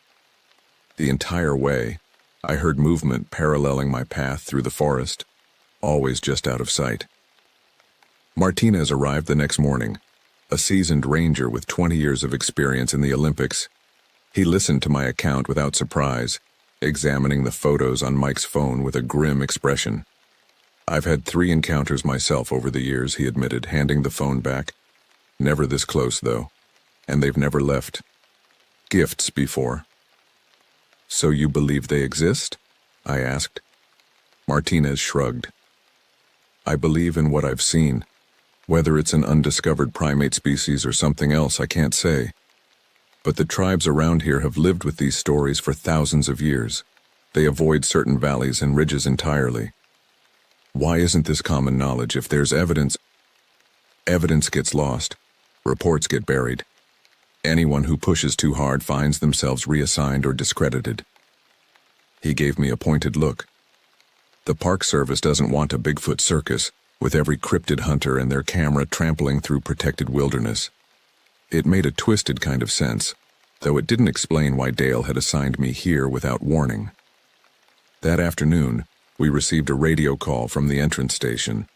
The entire way, I heard movement paralleling my path through the forest, always just out of sight. Martinez arrived the next morning, a seasoned ranger with 20 years of experience in the Olympics. He listened to my account without surprise, examining the photos on Mike's phone with a grim expression. "I've had 3 encounters myself over the years," he admitted, handing the phone back. "Never this close, though, and they've never left gifts before." "So you believe they exist?" I asked. Martinez shrugged. "I believe in what I've seen. Whether it's an undiscovered primate species or something else, I can't say. But the tribes around here have lived with these stories for thousands of years. They avoid certain valleys and ridges entirely. Why isn't this common knowledge? If there's evidence gets lost, reports get buried. Anyone who pushes too hard finds themselves reassigned or discredited." He gave me a pointed look. "The Park Service doesn't want a Bigfoot circus, with every cryptid hunter and their camera trampling through protected wilderness." It made a twisted kind of sense, though it didn't explain why Dale had assigned me here without warning. That afternoon, we received a radio call from the entrance station.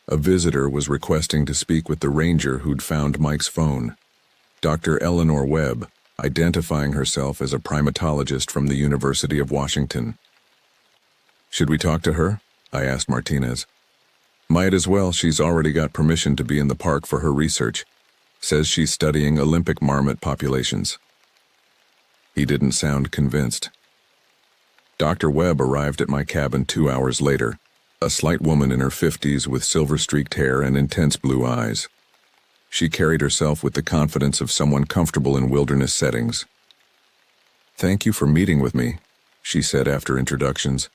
A visitor was requesting to speak with the ranger who'd found Mike's phone, Dr. Eleanor Webb, identifying herself as a primatologist from the University of Washington. "Should we talk to her?" I asked Martinez. "Might as well. She's already got permission to be in the park for her research. Says she's studying Olympic marmot populations." He didn't sound convinced. Dr. Webb arrived at my cabin 2 hours later, a slight woman in her 50s with silver-streaked hair and intense blue eyes. She carried herself with the confidence of someone comfortable in wilderness settings. "Thank you for meeting with me," she said after introductions.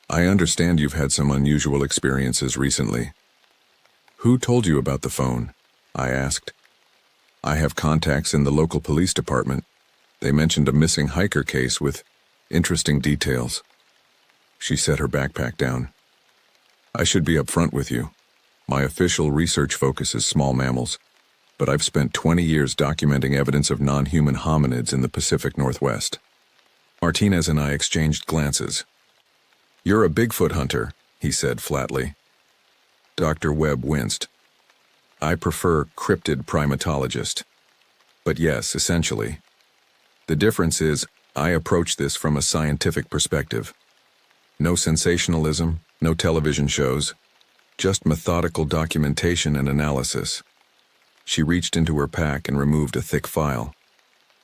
"I understand you've had some unusual experiences recently." "Who told you about the phone?" I asked. "I have contacts in the local police department. They mentioned a missing hiker case with interesting details." She set her backpack down. "I should be upfront with you. My official research focus is small mammals, but I've spent 20 years documenting evidence of non-human hominids in the Pacific Northwest." Martinez and I exchanged glances. "You're a Bigfoot hunter," he said flatly. Dr. Webb winced. "I prefer cryptid primatologist. But yes, essentially. The difference is, I approach this from a scientific perspective. No sensationalism, no television shows, just methodical documentation and analysis." She reached into her pack and removed a thick file.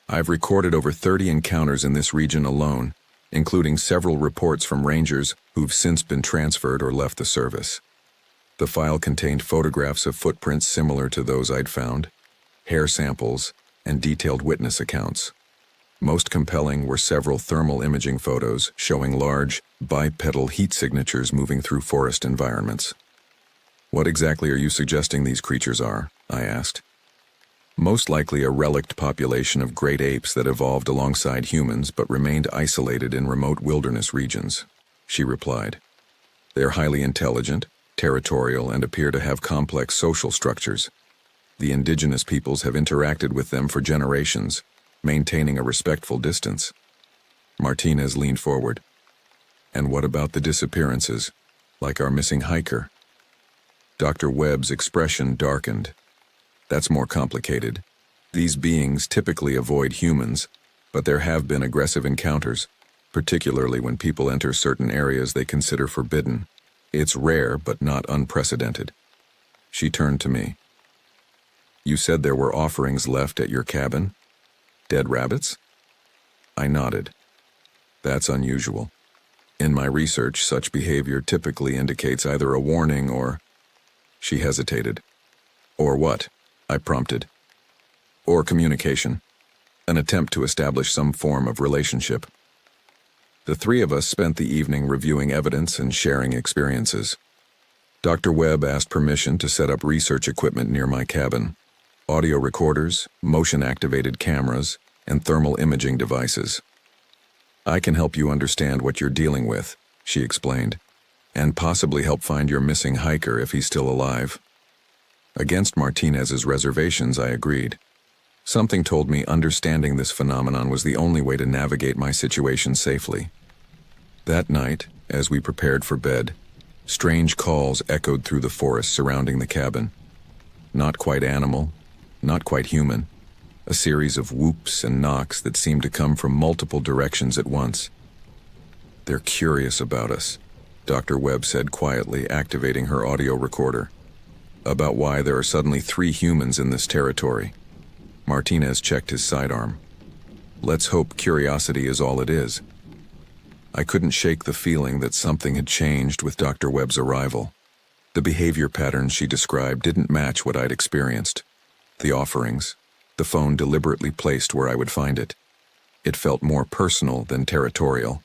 "I've recorded over 30 encounters in this region alone, including several reports from rangers who've since been transferred or left the service." The file contained photographs of footprints similar to those I'd found, hair samples, and detailed witness accounts. Most compelling were several thermal imaging photos showing large, bipedal heat signatures moving through forest environments. "What exactly are you suggesting these creatures are?" I asked. "Most likely a relict population of great apes that evolved alongside humans but remained isolated in remote wilderness regions," she replied. "They're highly intelligent, territorial, and appear to have complex social structures. The indigenous peoples have interacted with them for generations, maintaining a respectful distance." Martinez leaned forward. "And what about the disappearances, like our missing hiker?" Dr. Webb's expression darkened. "That's more complicated. These beings typically avoid humans, but there have been aggressive encounters, particularly when people enter certain areas they consider forbidden. It's rare, but not unprecedented." She turned to me. "You said there were offerings left at your cabin? Dead rabbits?" I nodded. "That's unusual. In my research, such behavior typically indicates either a warning or..." She hesitated. "Or what?" I prompted. "Or communication. An attempt to establish some form of relationship." The 3 of us spent the evening reviewing evidence and sharing experiences. Dr. Webb asked permission to set up research equipment near my cabin: audio recorders, motion-activated cameras, and thermal imaging devices. "I can help you understand what you're dealing with," she explained, "and possibly help find your missing hiker if he's still alive." Against Martinez's reservations, I agreed. Something told me understanding this phenomenon was the only way to navigate my situation safely. That night, as we prepared for bed, strange calls echoed through the forest surrounding the cabin. Not quite animal, not quite human. A series of whoops and knocks that seemed to come from multiple directions at once. "They're curious about us," Dr. Webb said quietly, activating her audio recorder. "About why there are suddenly 3 humans in this territory." Martinez checked his sidearm. "Let's hope curiosity is all it is." I couldn't shake the feeling that something had changed with Dr. Webb's arrival. The behavior patterns she described didn't match what I'd experienced. The offerings, the phone deliberately placed where I would find it. It felt more personal than territorial.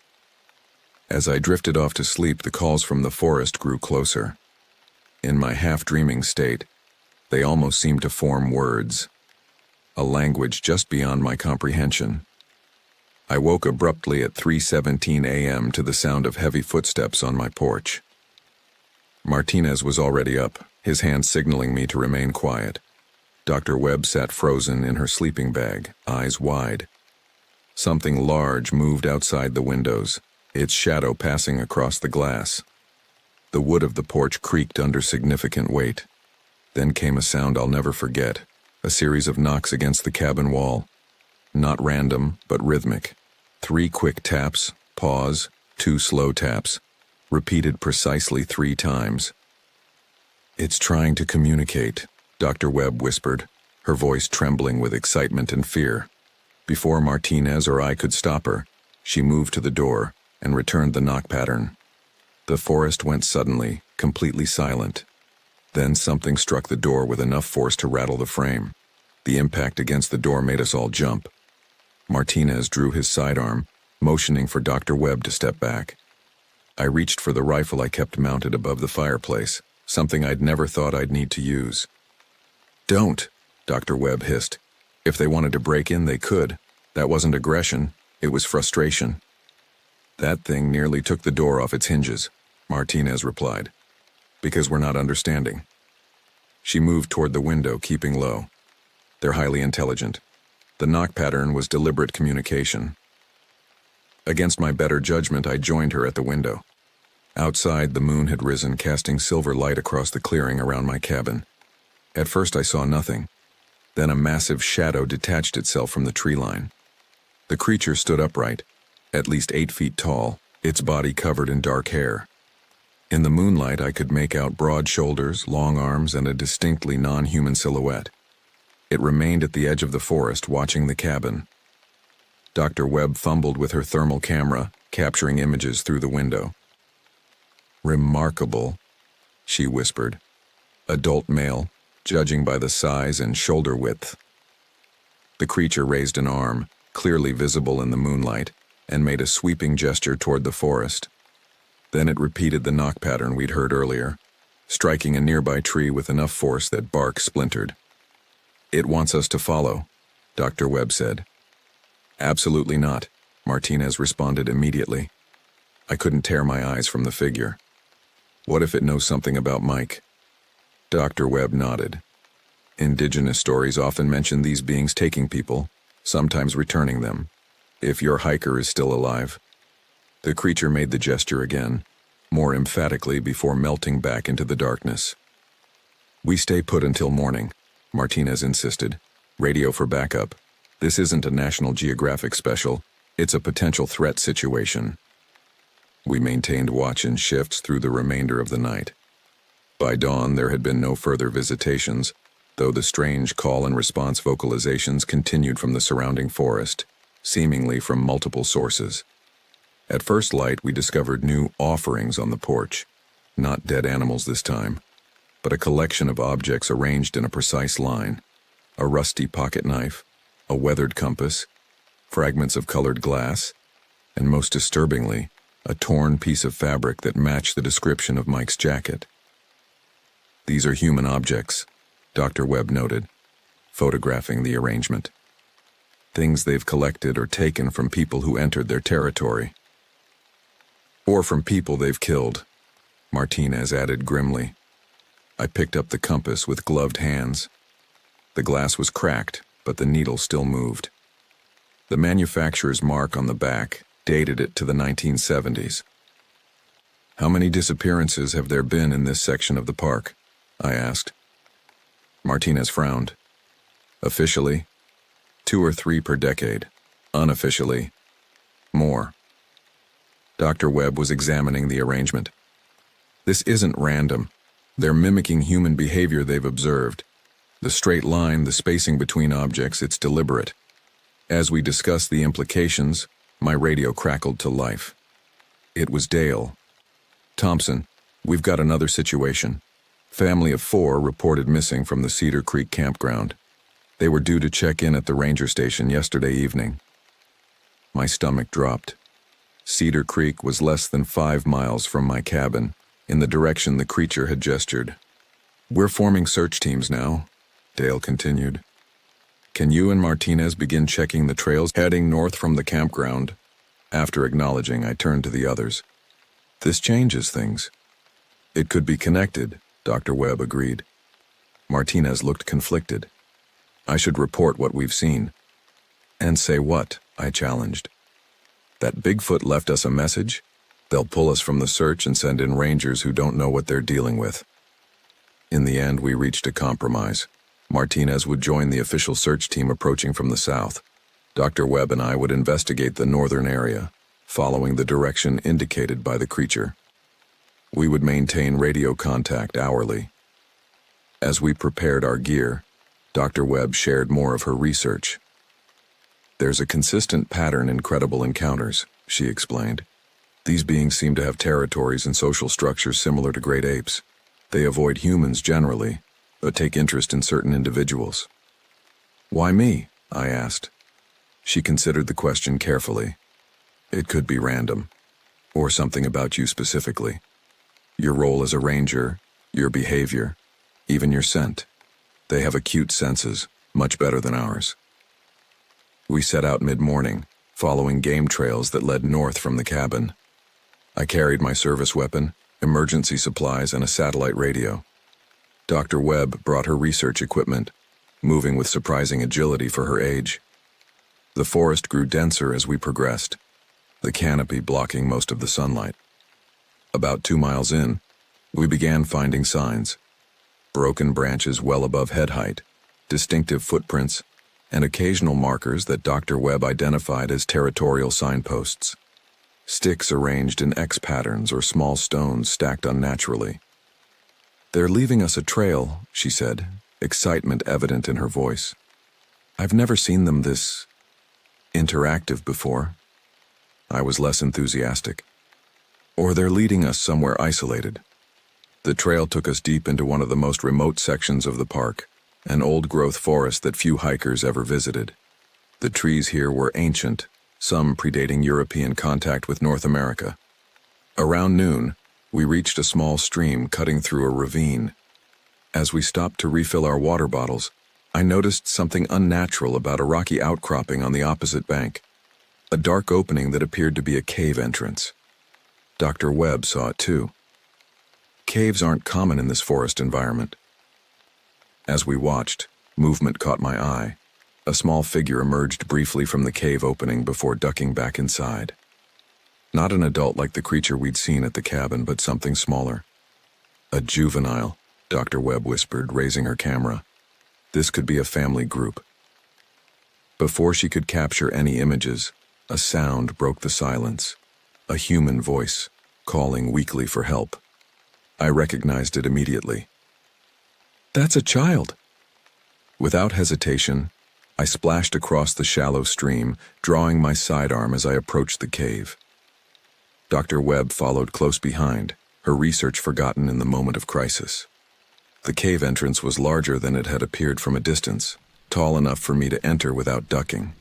As I drifted off to sleep, the calls from the forest grew closer. In my half-dreaming state, they almost seemed to form words, a language just beyond my comprehension. I woke abruptly at 3:17 a.m. to the sound of heavy footsteps on my porch. Martinez was already up, his hand signaling me to remain quiet. Dr. Webb sat frozen in her sleeping bag, eyes wide. Something large moved outside the windows, its shadow passing across the glass. The wood of the porch creaked under significant weight. Then came a sound I'll never forget, a series of knocks against the cabin wall. Not random, but rhythmic. 3 quick taps, pause, 2 slow taps, repeated precisely 3 times. "It's trying to communicate," Dr. Webb whispered, her voice trembling with excitement and fear. Before Martinez or I could stop her, she moved to the door and returned the knock pattern. The forest went suddenly, completely silent. Then something struck the door with enough force to rattle the frame. The impact against the door made us all jump. Martinez drew his sidearm, motioning for Dr. Webb to step back. I reached for the rifle I kept mounted above the fireplace, something I'd never thought I'd need to use. "Don't," Dr. Webb hissed. "If they wanted to break in, they could. That wasn't aggression, it was frustration." "That thing nearly took the door off its hinges," Martinez replied. "Because we're not understanding." She moved toward the window, keeping low. "They're highly intelligent. The knock pattern was deliberate communication." Against my better judgment, I joined her at the window. Outside, the moon had risen, casting silver light across the clearing around my cabin. At first I saw nothing. Then a massive shadow detached itself from the tree line. The creature stood upright, at least 8 feet tall, its body covered in dark hair. In the moonlight, I could make out broad shoulders, long arms, and a distinctly non-human silhouette. It remained at the edge of the forest, watching the cabin. Dr. Webb fumbled with her thermal camera, capturing images through the window. "Remarkable," she whispered. "Adult male, judging by the size and shoulder width." The creature raised an arm, clearly visible in the moonlight, and made a sweeping gesture toward the forest. Then it repeated the knock pattern we'd heard earlier, striking a nearby tree with enough force that bark splintered. "It wants us to follow," Dr. Webb said. "Absolutely not," Martinez responded immediately. I couldn't tear my eyes from the figure. "What if it knows something about Mike?" Dr. Webb nodded. "Indigenous stories often mention these beings taking people, sometimes returning them, if your hiker is still alive." The creature made the gesture again, more emphatically before melting back into the darkness. "We stay put until morning," Martinez insisted. "Radio for backup. This isn't a National Geographic special, it's a potential threat situation." We maintained watch and shifts through the remainder of the night. By dawn, there had been no further visitations, though the strange call and response vocalizations continued from the surrounding forest, seemingly from multiple sources. At first light, we discovered new offerings on the porch. Not dead animals this time, but a collection of objects arranged in a precise line. A rusty pocket knife, a weathered compass, fragments of colored glass, and most disturbingly, a torn piece of fabric that matched the description of Mike's jacket. "These are human objects," Dr. Webb noted, photographing the arrangement. "Things they've collected or taken from people who entered their territory. Or from people they've killed," Martinez added grimly. I picked up the compass with gloved hands. The glass was cracked, but the needle still moved. The manufacturer's mark on the back dated it to the 1970s. "How many disappearances have there been in this section of the park?" I asked. Martinez frowned. "Officially, 2 or 3 per decade. Unofficially, more." Dr. Webb was examining the arrangement. "This isn't random. They're mimicking human behavior they've observed. The straight line, the spacing between objects, it's deliberate." As we discussed the implications, my radio crackled to life. It was Dale. "Thompson, we've got another situation. Family of 4 reported missing from the Cedar Creek campground. They were due to check in at the ranger station yesterday evening." My stomach dropped. Cedar Creek was less than 5 miles from my cabin, in the direction the creature had gestured. "We're forming search teams now," Dale continued. "Can you and Martinez begin checking the trails heading north from the campground?" After acknowledging, I turned to the others. "This changes things." "It could be connected," Dr. Webb agreed. Martinez looked conflicted. "I should report what we've seen." "And say what?" I challenged. "That Bigfoot left us a message? They'll pull us from the search and send in rangers who don't know what they're dealing with." In the end, we reached a compromise. Martinez would join the official search team approaching from the south. Dr. Webb and I would investigate the northern area, following the direction indicated by the creature. We would maintain radio contact hourly. As we prepared our gear, Dr. Webb shared more of her research. "There's a consistent pattern in credible encounters," she explained. "These beings seem to have territories and social structures similar to great apes. They avoid humans generally, but take interest in certain individuals." "Why me?" I asked. She considered the question carefully. "It could be random, or something about you specifically. Your role as a ranger, your behavior, even your scent. They have acute senses, much better than ours." We set out mid-morning, following game trails that led north from the cabin. I carried my service weapon, emergency supplies, and a satellite radio. Dr. Webb brought her research equipment, moving with surprising agility for her age. The forest grew denser as we progressed, the canopy blocking most of the sunlight. About 2 miles in, we began finding signs. Broken branches well above head height, distinctive footprints, and occasional markers that Dr. Webb identified as territorial signposts. Sticks arranged in X patterns or small stones stacked unnaturally. "They're leaving us a trail," she said, excitement evident in her voice. "I've never seen them this interactive before." I was less enthusiastic. "Or they're leading us somewhere isolated." The trail took us deep into one of the most remote sections of the park, an old-growth forest that few hikers ever visited. The trees here were ancient, some predating European contact with North America. Around noon, we reached a small stream cutting through a ravine. As we stopped to refill our water bottles, I noticed something unnatural about a rocky outcropping on the opposite bank, a dark opening that appeared to be a cave entrance. Dr. Webb saw it too. Caves aren't common in this forest environment. As we watched, movement caught my eye. A small figure emerged briefly from the cave opening before ducking back inside. Not an adult like the creature we'd seen at the cabin, but something smaller. "A juvenile," Dr. Webb whispered, raising her camera. "This could be a family group." Before she could capture any images, a sound broke the silence. A human voice, calling weakly for help. I recognized it immediately. "That's a child." Without hesitation, I splashed across the shallow stream, drawing my sidearm as I approached the cave. Dr. Webb followed close behind, her research forgotten in the moment of crisis. The cave entrance was larger than it had appeared from a distance, tall enough for me to enter without ducking.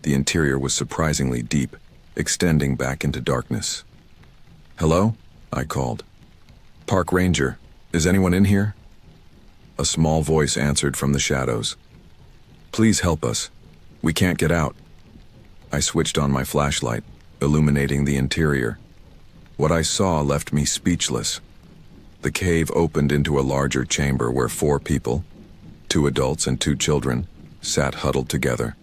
The interior was surprisingly deep, extending back into darkness. "Hello?" I called. "Park Ranger, is anyone in here?" A small voice answered from the shadows. "Please help us. We can't get out." I switched on my flashlight, illuminating the interior. What I saw left me speechless. The cave opened into a larger chamber where 4 people, 2 adults and 2 children, sat huddled together.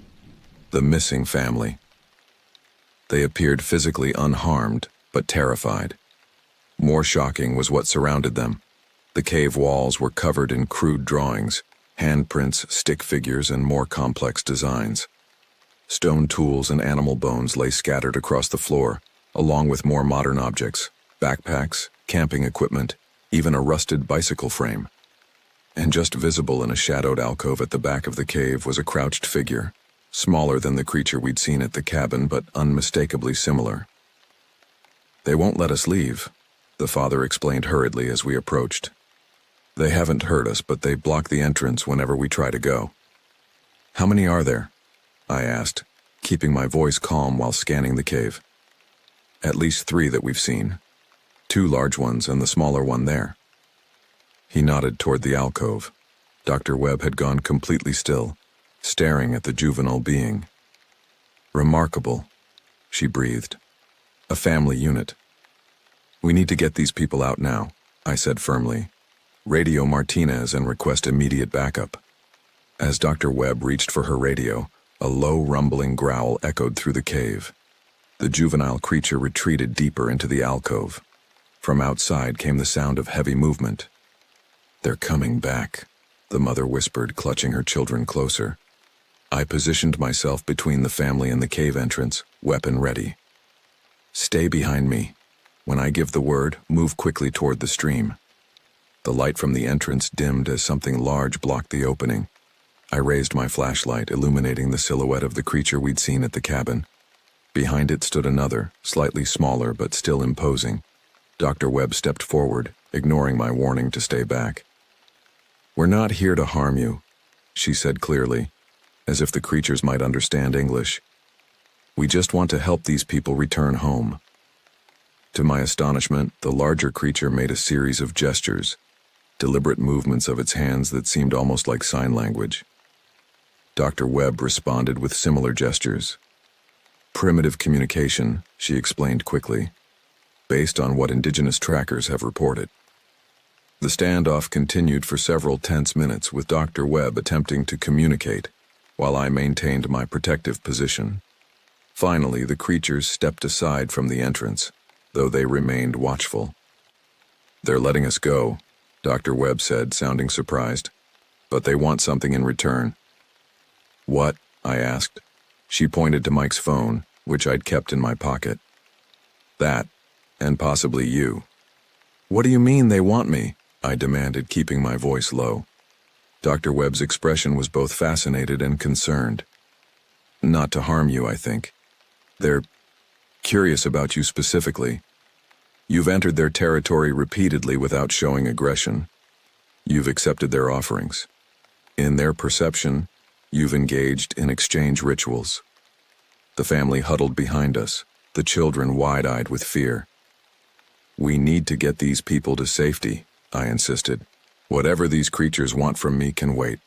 The missing family. They appeared physically unharmed, but terrified. More shocking was what surrounded them. The cave walls were covered in crude drawings, handprints, stick figures, and more complex designs. Stone tools and animal bones lay scattered across the floor, along with more modern objects, backpacks, camping equipment, even a rusted bicycle frame. And just visible in a shadowed alcove at the back of the cave was a crouched figure, smaller than the creature we'd seen at the cabin, but unmistakably similar. "They won't let us leave," the father explained hurriedly as we approached. "They haven't hurt us, but they block the entrance whenever we try to go." "How many are there?" I asked, keeping my voice calm while scanning the cave. "At least 3 that we've seen. 2 large ones and the smaller one there." He nodded toward the alcove. Dr. Webb had gone completely still, staring at the juvenile being. "Remarkable," she breathed. "A family unit." "We need to get these people out now," I said firmly. "Radio Martinez and request immediate backup." As Dr. Webb reached for her radio, a low rumbling growl echoed through the cave. The juvenile creature retreated deeper into the alcove. From outside came the sound of heavy movement. "They're coming back," the mother whispered, clutching her children closer. I positioned myself between the family and the cave entrance, weapon ready. "Stay behind me. When I give the word, move quickly toward the stream." The light from the entrance dimmed as something large blocked the opening. I raised my flashlight, illuminating the silhouette of the creature we'd seen at the cabin. Behind it stood another, slightly smaller but still imposing. Dr. Webb stepped forward, ignoring my warning to stay back. "We're not here to harm you," she said clearly, as if the creatures might understand English. "We just want to help these people return home." To my astonishment, the larger creature made a series of gestures, deliberate movements of its hands that seemed almost like sign language. Dr. Webb responded with similar gestures. "Primitive communication," she explained quickly, "based on what indigenous trackers have reported." The standoff continued for several tense minutes, with Dr. Webb attempting to communicate, while I maintained my protective position. Finally, the creatures stepped aside from the entrance, though they remained watchful. "They're letting us go," Dr. Webb said, sounding surprised. "But they want something in return." "What?" I asked. She pointed to Mike's phone, which I'd kept in my pocket. "That, and possibly you." "What do you mean they want me?" I demanded, keeping my voice low. Dr. Webb's expression was both fascinated and concerned. "Not to harm you, I think. They're curious about you specifically. You've entered their territory repeatedly without showing aggression. You've accepted their offerings. In their perception, you've engaged in exchange rituals." The family huddled behind us, the children wide-eyed with fear. "We need to get these people to safety," I insisted. "Whatever these creatures want from me can wait."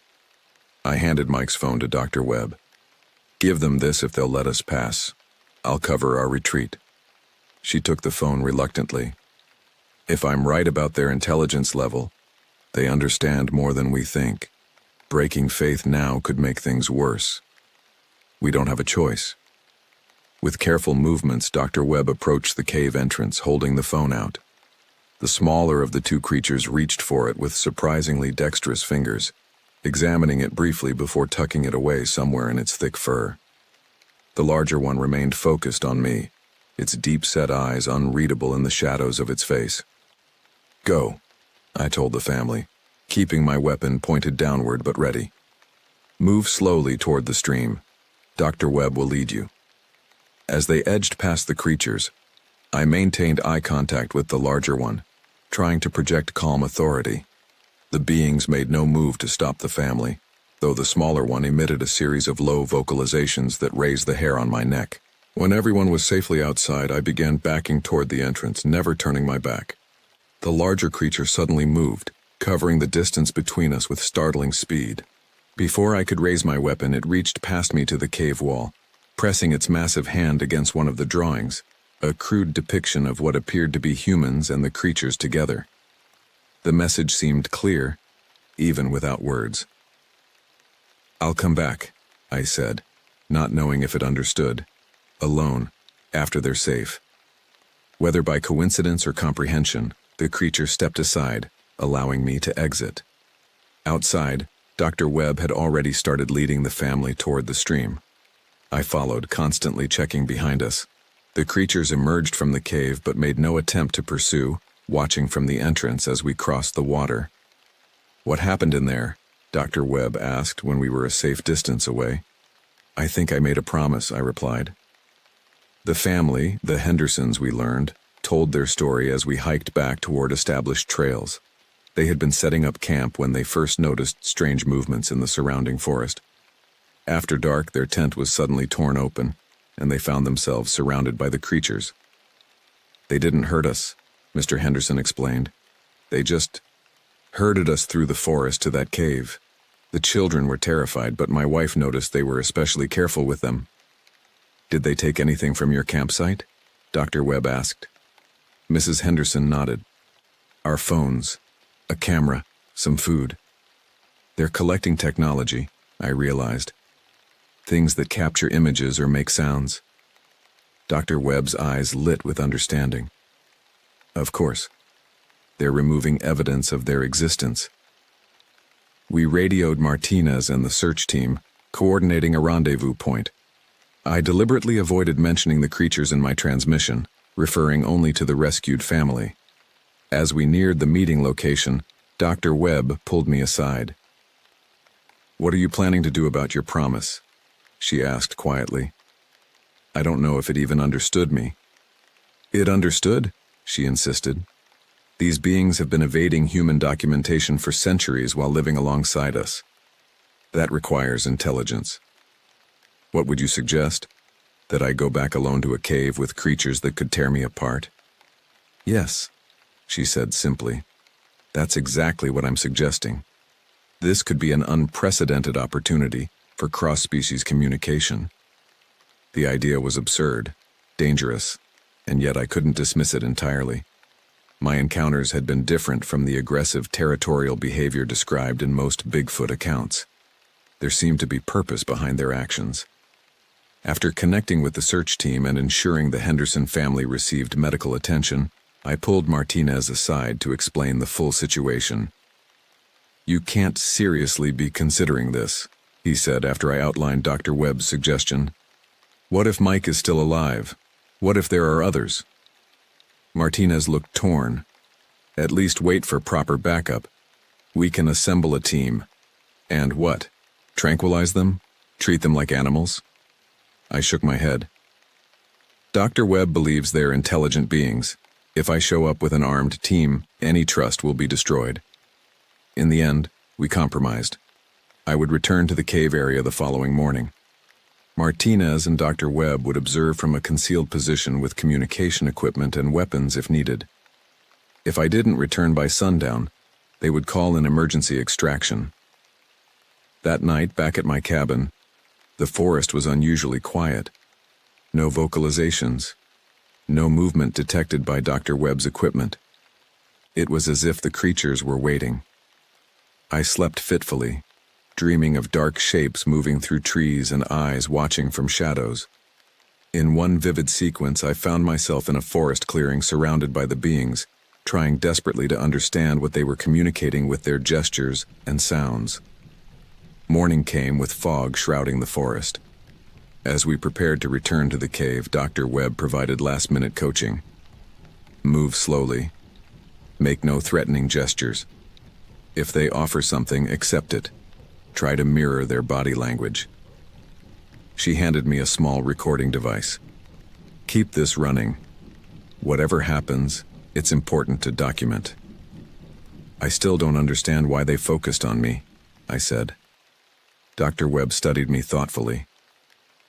I handed Mike's phone to Dr. Webb. "Give them this if they'll let us pass. I'll cover our retreat." She took the phone reluctantly. "If I'm right about their intelligence level, they understand more than we think. Breaking faith now could make things worse. We don't have a choice." With careful movements, Dr. Webb approached the cave entrance, holding the phone out. The smaller of the 2 creatures reached for it with surprisingly dexterous fingers, examining it briefly before tucking it away somewhere in its thick fur. The larger one remained focused on me, its deep-set eyes unreadable in the shadows of its face. "Go," I told the family, keeping my weapon pointed downward but ready. "Move slowly toward the stream. Dr. Webb will lead you." As they edged past the creatures, I maintained eye contact with the larger one, trying to project calm authority. The beings made no move to stop the family, though the smaller one emitted a series of low vocalizations that raised the hair on my neck. When everyone was safely outside, I began backing toward the entrance, never turning my back. The larger creature suddenly moved, covering the distance between us with startling speed. Before I could raise my weapon, it reached past me to the cave wall, pressing its massive hand against one of the drawings, a crude depiction of what appeared to be humans and the creatures together. The message seemed clear, even without words. "I'll come back," I said, not knowing if it understood. Alone, after they're safe. Whether by coincidence or comprehension, the creature stepped aside, allowing me to exit. Outside, Dr. Webb had already started leading the family toward the stream. I followed, constantly checking behind us. The creatures emerged from the cave but made no attempt to pursue, watching from the entrance as we crossed the water. "What happened in there?" Dr. Webb asked when we were a safe distance away. "I think I made a promise," I replied. The family, the Hendersons, we learned, told their story as we hiked back toward established trails. They had been setting up camp when they first noticed strange movements in the surrounding forest. After dark, their tent was suddenly torn open, and they found themselves surrounded by the creatures. "They didn't hurt us," Mr. Henderson explained. "They just herded us through the forest to that cave. The children were terrified, but my wife noticed they were especially careful with them." "Did they take anything from your campsite?" Dr. Webb asked. Mrs. Henderson nodded. "Our phones, a camera, some food. They're collecting technology," I realized. "Things that capture images or make sounds." Dr. Webb's eyes lit with understanding. "Of course. They're removing evidence of their existence." We radioed Martinez and the search team, coordinating a rendezvous point. I deliberately avoided mentioning the creatures in my transmission, referring only to the rescued family. As we neared the meeting location, Dr. Webb pulled me aside. "What are you planning to do about your promise?" she asked quietly. I don't know if it even understood me. "It understood," she insisted. "These beings have been evading human documentation for centuries while living alongside us. That requires intelligence. What would you suggest? That I go back alone to a cave with creatures that could tear me apart?" "Yes," she said simply. "That's exactly what I'm suggesting. This could be an unprecedented opportunity for cross-species communication." The idea was absurd, dangerous, and yet I couldn't dismiss it entirely. My encounters had been different from the aggressive territorial behavior described in most Bigfoot accounts. There seemed to be purpose behind their actions. After connecting with the search team and ensuring the Henderson family received medical attention, I pulled Martinez aside to explain the full situation. "You can't seriously be considering this," he said after I outlined Dr. Webb's suggestion. "What if Mike is still alive? What if there are others?" Martinez looked torn. "At least wait for proper backup. We can assemble a team. And what? Tranquilize them? Treat them like animals?" I shook my head. "Dr. Webb believes they're intelligent beings. If I show up with an armed team, any trust will be destroyed." In the end, we compromised. I would return to the cave area the following morning. Martinez and Dr. Webb would observe from a concealed position with communication equipment and weapons if needed. If I didn't return by sundown, they would call an emergency extraction. That night, back at my cabin, the forest was unusually quiet. No vocalizations. No movement detected by Dr. Webb's equipment. It was as if the creatures were waiting. I slept fitfully, dreaming of dark shapes moving through trees and eyes watching from shadows. In one vivid sequence, I found myself in a forest clearing surrounded by the beings, trying desperately to understand what they were communicating with their gestures and sounds. Morning came with fog shrouding the forest. As we prepared to return to the cave, Dr. Webb provided last-minute coaching. Move slowly. Make no threatening gestures. If they offer something, accept it. Try to mirror their body language. She handed me a small recording device. Keep this running. Whatever happens, it's important to document. I still don't understand why they focused on me, I said. Dr. Webb studied me thoughtfully.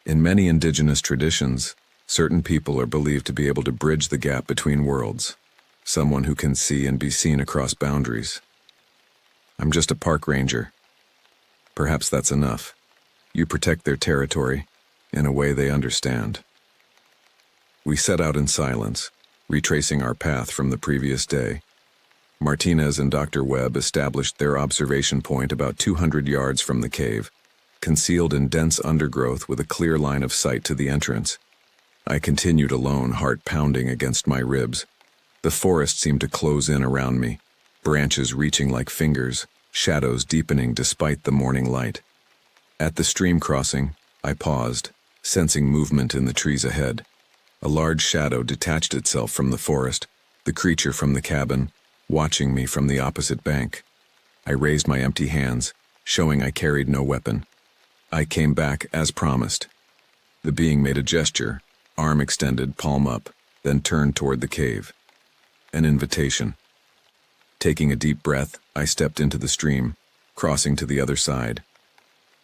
In many indigenous traditions, certain people are believed to be able to bridge the gap between worlds, someone who can see and be seen across boundaries. I'm just a park ranger. Perhaps that's enough. You protect their territory in a way they understand. We set out in silence, retracing our path from the previous day. Martinez and Dr. Webb established their observation point about 200 yards from the cave, concealed in dense undergrowth with a clear line of sight to the entrance. I continued alone, heart pounding against my ribs. The forest seemed to close in around me, branches reaching like fingers, shadows deepening despite the morning light. At the stream crossing, I paused, sensing movement in the trees ahead. A large shadow detached itself from the forest, the creature from the cabin, watching me from the opposite bank. I raised my empty hands, showing I carried no weapon. I came back as promised. The being made a gesture, arm extended, palm up, then turned toward the cave. An invitation. Taking a deep breath, I stepped into the stream, crossing to the other side.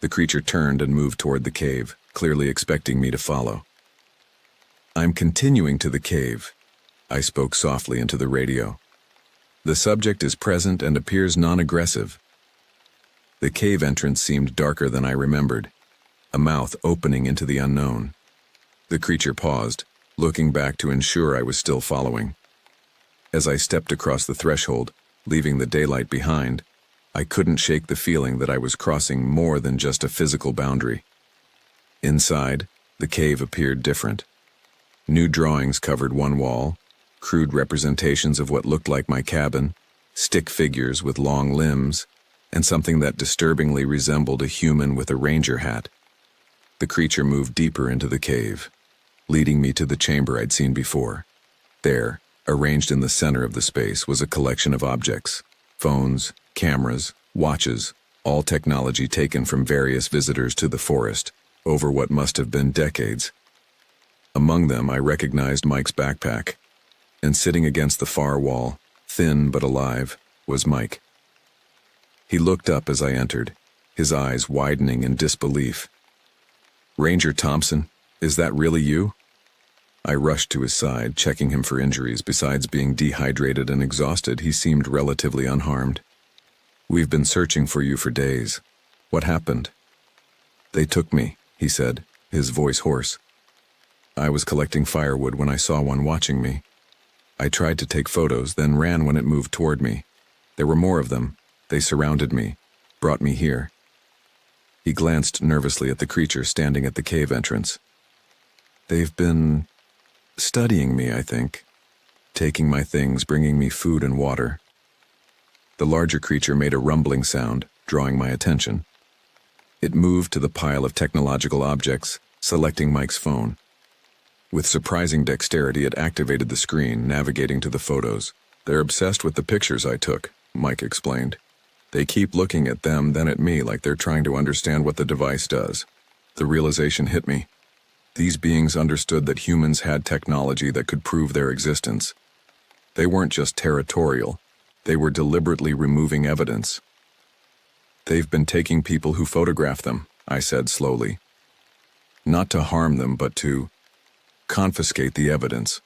The creature turned and moved toward the cave, clearly expecting me to follow. "I'm continuing to the cave," I spoke softly into the radio. "The subject is present and appears non-aggressive." The cave entrance seemed darker than I remembered, a mouth opening into the unknown. The creature paused, looking back to ensure I was still following. As I stepped across the threshold, leaving the daylight behind, I couldn't shake the feeling that I was crossing more than just a physical boundary. Inside, the cave appeared different. New drawings covered one wall, crude representations of what looked like my cabin, stick figures with long limbs, and something that disturbingly resembled a human with a ranger hat. The creature moved deeper into the cave, leading me to the chamber I'd seen before. There, arranged in the center of the space, was a collection of objects: phones, cameras, watches, all technology taken from various visitors to the forest over what must have been decades. Among them, I recognized Mike's backpack, and sitting against the far wall, thin but alive, was Mike. He looked up as I entered, his eyes widening in disbelief. "Ranger Thompson, is that really you?" I rushed to his side, checking him for injuries. Besides being dehydrated and exhausted, he seemed relatively unharmed. "We've been searching for you for days. What happened?" "They took me," he said, his voice hoarse. "I was collecting firewood when I saw one watching me. I tried to take photos, then ran when it moved toward me. There were more of them. They surrounded me, brought me here." He glanced nervously at the creature standing at the cave entrance. "They've been studying me, I think. Taking my things, bringing me food and water." The larger creature made a rumbling sound, drawing my attention. It moved to the pile of technological objects, selecting Mike's phone. With surprising dexterity, it activated the screen, navigating to the photos. "They're obsessed with the pictures I took," Mike explained. "They keep looking at them, then at me, like they're trying to understand what the device does." The realization hit me. These beings understood that humans had technology that could prove their existence. They weren't just territorial. They were deliberately removing evidence. "They've been taking people who photograph them," I said slowly. "Not to harm them, but to confiscate the evidence."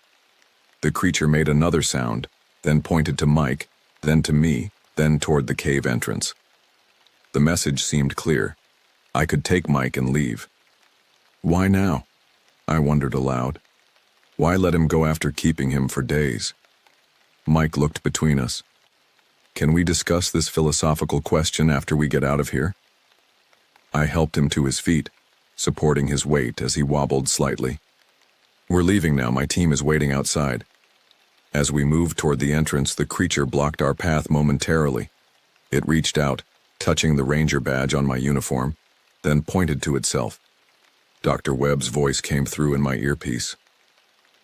The creature made another sound, then pointed to Mike, then to me, then toward the cave entrance. The message seemed clear. I could take Mike and leave. Why now? I wondered aloud. Why let him go after keeping him for days? Mike looked between us. "Can we discuss this philosophical question after we get out of here?" I helped him to his feet, supporting his weight as he wobbled slightly. "We're leaving now. My team is waiting outside." As we moved toward the entrance, the creature blocked our path momentarily. It reached out, touching the ranger badge on my uniform, then pointed to itself. Dr. Webb's voice came through in my earpiece.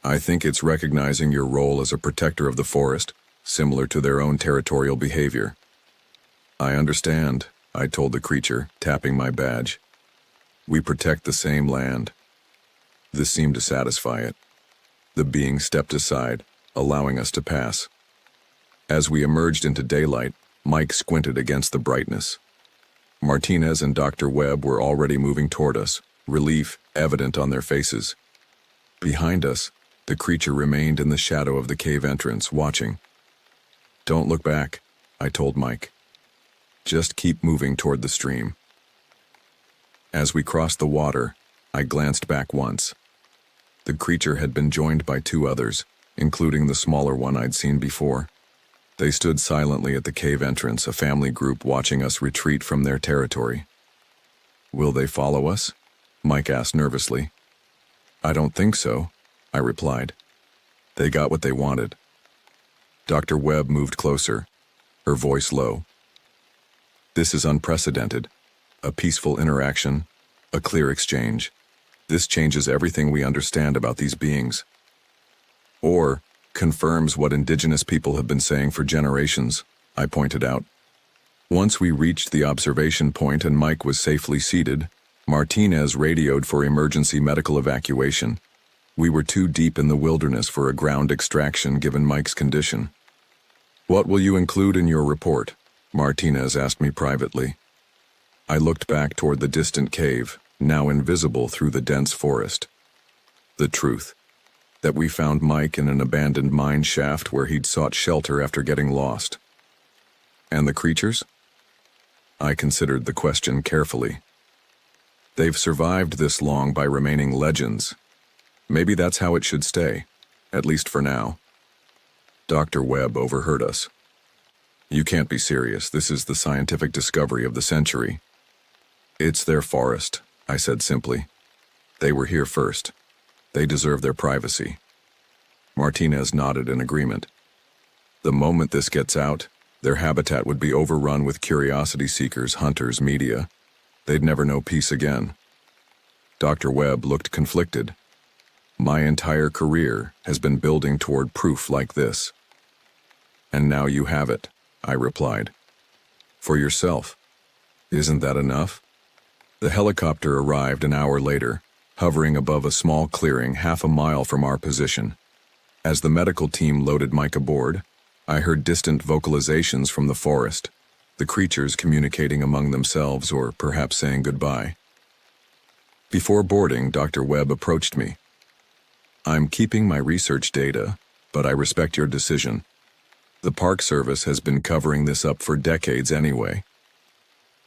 "I think it's recognizing your role as a protector of the forest, similar to their own territorial behavior." "I understand," I told the creature, tapping my badge. "We protect the same land." This seemed to satisfy it. The being stepped aside, allowing us to pass. As we emerged into daylight, Mike squinted against the brightness. Martinez and Dr. Webb were already moving toward us, relief evident on their faces. Behind us, the creature remained in the shadow of the cave entrance, watching. "Don't look back," I told Mike. "Just keep moving toward the stream." As we crossed the water, I glanced back once. The creature had been joined by two others, including the smaller one I'd seen before. They stood silently at the cave entrance, a family group watching us retreat from their territory. "Will they follow us?" Mike asked nervously. "I don't think so," I replied. "They got what they wanted." Dr. Webb moved closer, her voice low. "This is unprecedented. A peaceful interaction, a clear exchange. This changes everything we understand about these beings. Or confirms what indigenous people have been saying for generations," I pointed out. Once we reached the observation point and Mike was safely seated, Martinez radioed for emergency medical evacuation. We were too deep in the wilderness for a ground extraction given Mike's condition. "What will you include in your report?" Martinez asked me privately. I looked back toward the distant cave, now invisible through the dense forest. The truth: that we found Mike in an abandoned mine shaft where he'd sought shelter after getting lost. And the creatures? I considered the question carefully. They've survived this long by remaining legends. Maybe that's how it should stay, at least for now. Dr. Webb overheard us. "You can't be serious. This is the scientific discovery of the century." "It's their forest," I said simply. "They were here first. They deserve their privacy." Martinez nodded in agreement. "The moment this gets out, their habitat would be overrun with curiosity seekers, hunters, media. They'd never know peace again." Dr. Webb looked conflicted. "My entire career has been building toward proof like this." "And now you have it," I replied. "For yourself. Isn't that enough?" The helicopter arrived an hour later, hovering above a small clearing half a mile from our position. As the medical team loaded Mike aboard, I heard distant vocalizations from the forest, the creatures communicating among themselves or perhaps saying goodbye. Before boarding, Dr. Webb approached me. "I'm keeping my research data, but I respect your decision. The Park Service has been covering this up for decades anyway."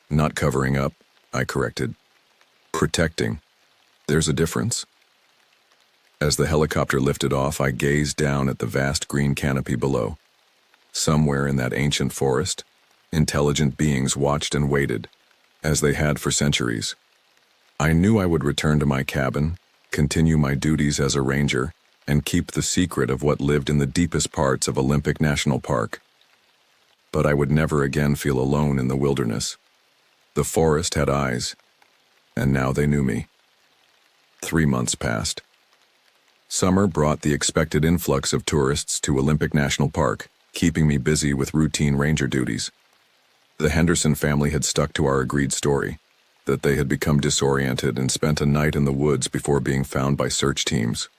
"Not covering up," I corrected. "Protecting. There's a difference." As the helicopter lifted off, I gazed down at the vast green canopy below. Somewhere in that ancient forest, intelligent beings watched and waited, as they had for centuries. I knew I would return to my cabin, continue my duties as a ranger, and keep the secret of what lived in the deepest parts of Olympic National Park. But I would never again feel alone in the wilderness. The forest had eyes, and now they knew me. 3 months passed. Summer brought the expected influx of tourists to Olympic National Park, keeping me busy with routine ranger duties. The Henderson family had stuck to our agreed story, that they had become disoriented and spent a night in the woods before being found by search teams.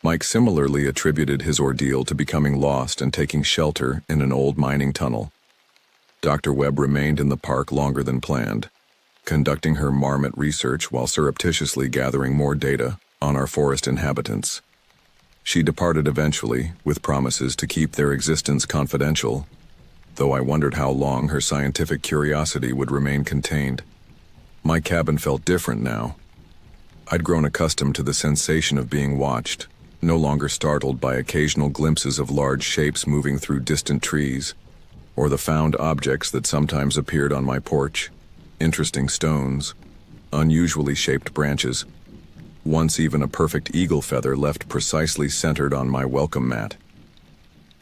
Mike similarly attributed his ordeal to becoming lost and taking shelter in an old mining tunnel. Dr. Webb remained in the park longer than planned, conducting her marmot research while surreptitiously gathering more data on our forest inhabitants. She departed eventually, with promises to keep their existence confidential, though I wondered how long her scientific curiosity would remain contained. My cabin felt different now. I'd grown accustomed to the sensation of being watched, no longer startled by occasional glimpses of large shapes moving through distant trees, or the found objects that sometimes appeared on my porch, interesting stones, unusually shaped branches, once even a perfect eagle feather left precisely centered on my welcome mat.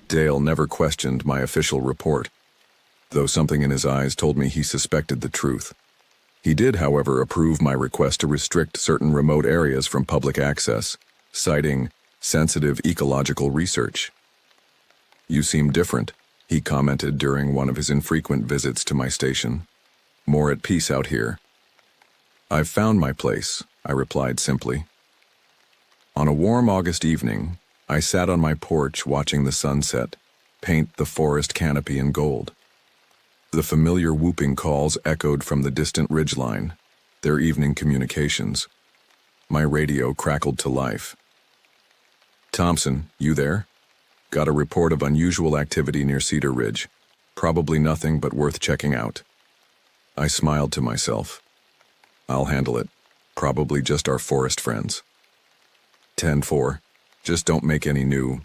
Dale never questioned my official report, though something in his eyes told me he suspected the truth. He did, however, approve my request to restrict certain remote areas from public access, citing sensitive ecological research. "You seem different," he commented during one of his infrequent visits to my station. "More at peace out here." "I've found my place," I replied simply. On a warm August evening, I sat on my porch watching the sunset paint the forest canopy in gold. The familiar whooping calls echoed from the distant ridgeline, their evening communications. My radio crackled to life. "Thompson, you there? Got a report of unusual activity near Cedar Ridge. Probably nothing but worth checking out." I smiled to myself. "I'll handle it. Probably just our forest friends." 10-4. Just don't make any new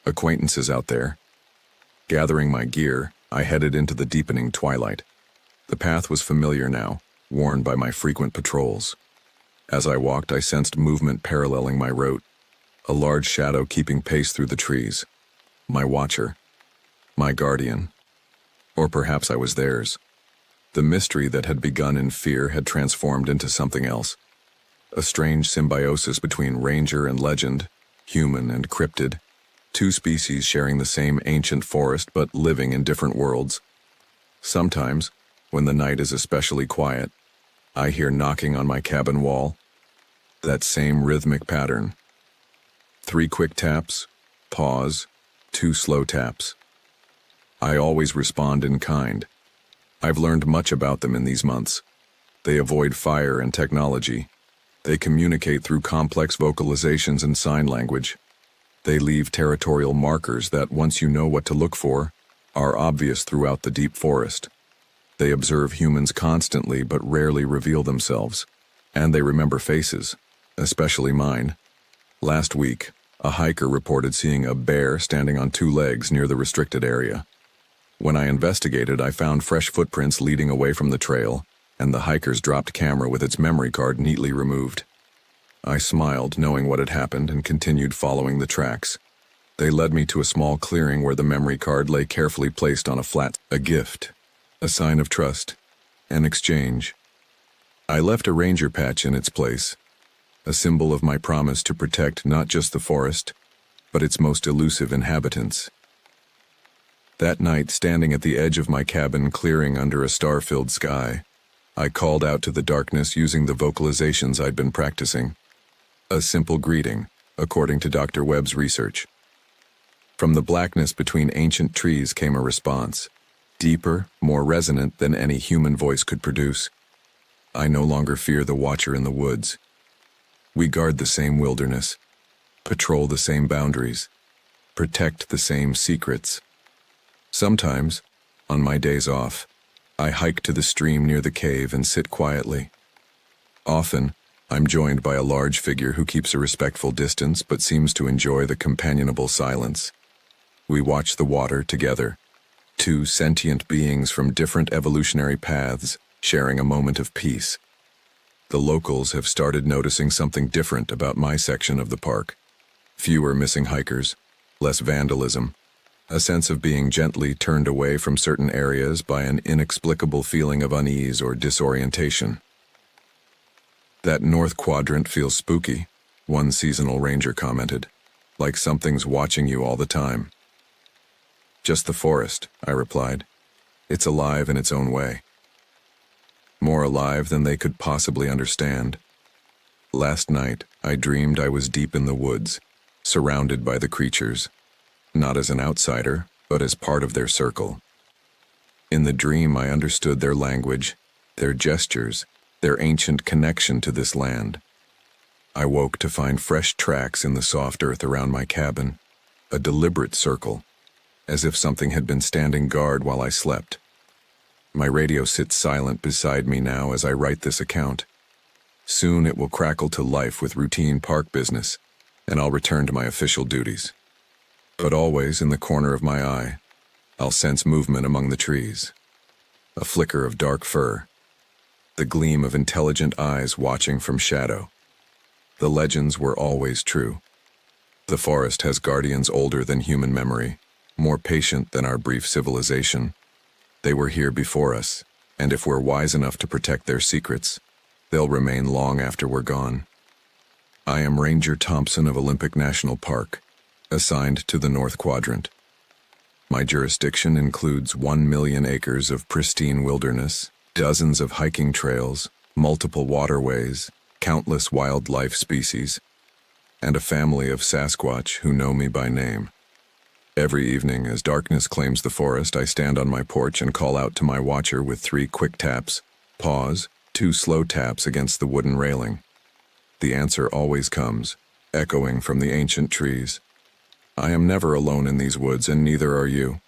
acquaintances out there. Gathering my gear, I headed into the deepening twilight. The path was familiar now, worn by my frequent patrols. As I walked, I sensed movement paralleling my route, a large shadow keeping pace through the trees. My watcher, my guardian. Or perhaps I was theirs. The mystery that had begun in fear had transformed into something else. A strange symbiosis between ranger and legend, human and cryptid. Two species sharing the same ancient forest but living in different worlds. Sometimes, when the night is especially quiet, I hear knocking on my cabin wall. That same rhythmic pattern. 3 quick taps, pause, 2 slow taps. I always respond in kind. I've learned much about them in these months. They avoid fire and technology. They communicate through complex vocalizations and sign language. They leave territorial markers that, once you know what to look for, are obvious throughout the deep forest. They observe humans constantly but rarely reveal themselves. And they remember faces, especially mine. Last week, a hiker reported seeing a bear standing on 2 legs near the restricted area. When I investigated, I found fresh footprints leading away from the trail, and the hiker's dropped camera with its memory card neatly removed. I smiled, knowing what had happened, and continued following the tracks. They led me to a small clearing where the memory card lay carefully placed on a flat, a gift, a sign of trust, an exchange. I left a ranger patch in its place, a symbol of my promise to protect not just the forest, but its most elusive inhabitants. That night, standing at the edge of my cabin clearing under a star-filled sky, I called out to the darkness using the vocalizations I'd been practicing. A simple greeting, according to Dr. Webb's research. From the blackness between ancient trees came a response, deeper, more resonant than any human voice could produce. I no longer fear the watcher in the woods. We guard the same wilderness, patrol the same boundaries, protect the same secrets. Sometimes, on my days off, I hike to the stream near the cave and sit quietly. Often, I'm joined by a large figure who keeps a respectful distance but seems to enjoy the companionable silence. We watch the water together, 2 sentient beings from different evolutionary paths, sharing a moment of peace. The locals have started noticing something different about my section of the park. Fewer missing hikers, less vandalism, a sense of being gently turned away from certain areas by an inexplicable feeling of unease or disorientation. That north quadrant feels spooky, one seasonal ranger commented, like something's watching you all the time. Just the forest, I replied. It's alive in its own way. More alive than they could possibly understand. Last night, I dreamed I was deep in the woods, surrounded by the creatures, not as an outsider, but as part of their circle. In the dream, I understood their language, their gestures, their ancient connection to this land. I woke to find fresh tracks in the soft earth around my cabin, a deliberate circle, as if something had been standing guard while I slept. My radio sits silent beside me now as I write this account. Soon it will crackle to life with routine park business, and I'll return to my official duties. But always in the corner of my eye, I'll sense movement among the trees. A flicker of dark fur, the gleam of intelligent eyes watching from shadow. The legends were always true. The forest has guardians older than human memory, more patient than our brief civilization. They were here before us, and if we're wise enough to protect their secrets, they'll remain long after we're gone. I am Ranger Thompson of Olympic National Park, assigned to the North Quadrant. My jurisdiction includes 1 million acres of pristine wilderness, dozens of hiking trails, multiple waterways, countless wildlife species, and a family of Sasquatch who know me by name. Every evening, as darkness claims the forest, I stand on my porch and call out to my watcher with 3 quick taps, pause, 2 slow taps against the wooden railing. The answer always comes, echoing from the ancient trees. I am never alone in these woods, and neither are you.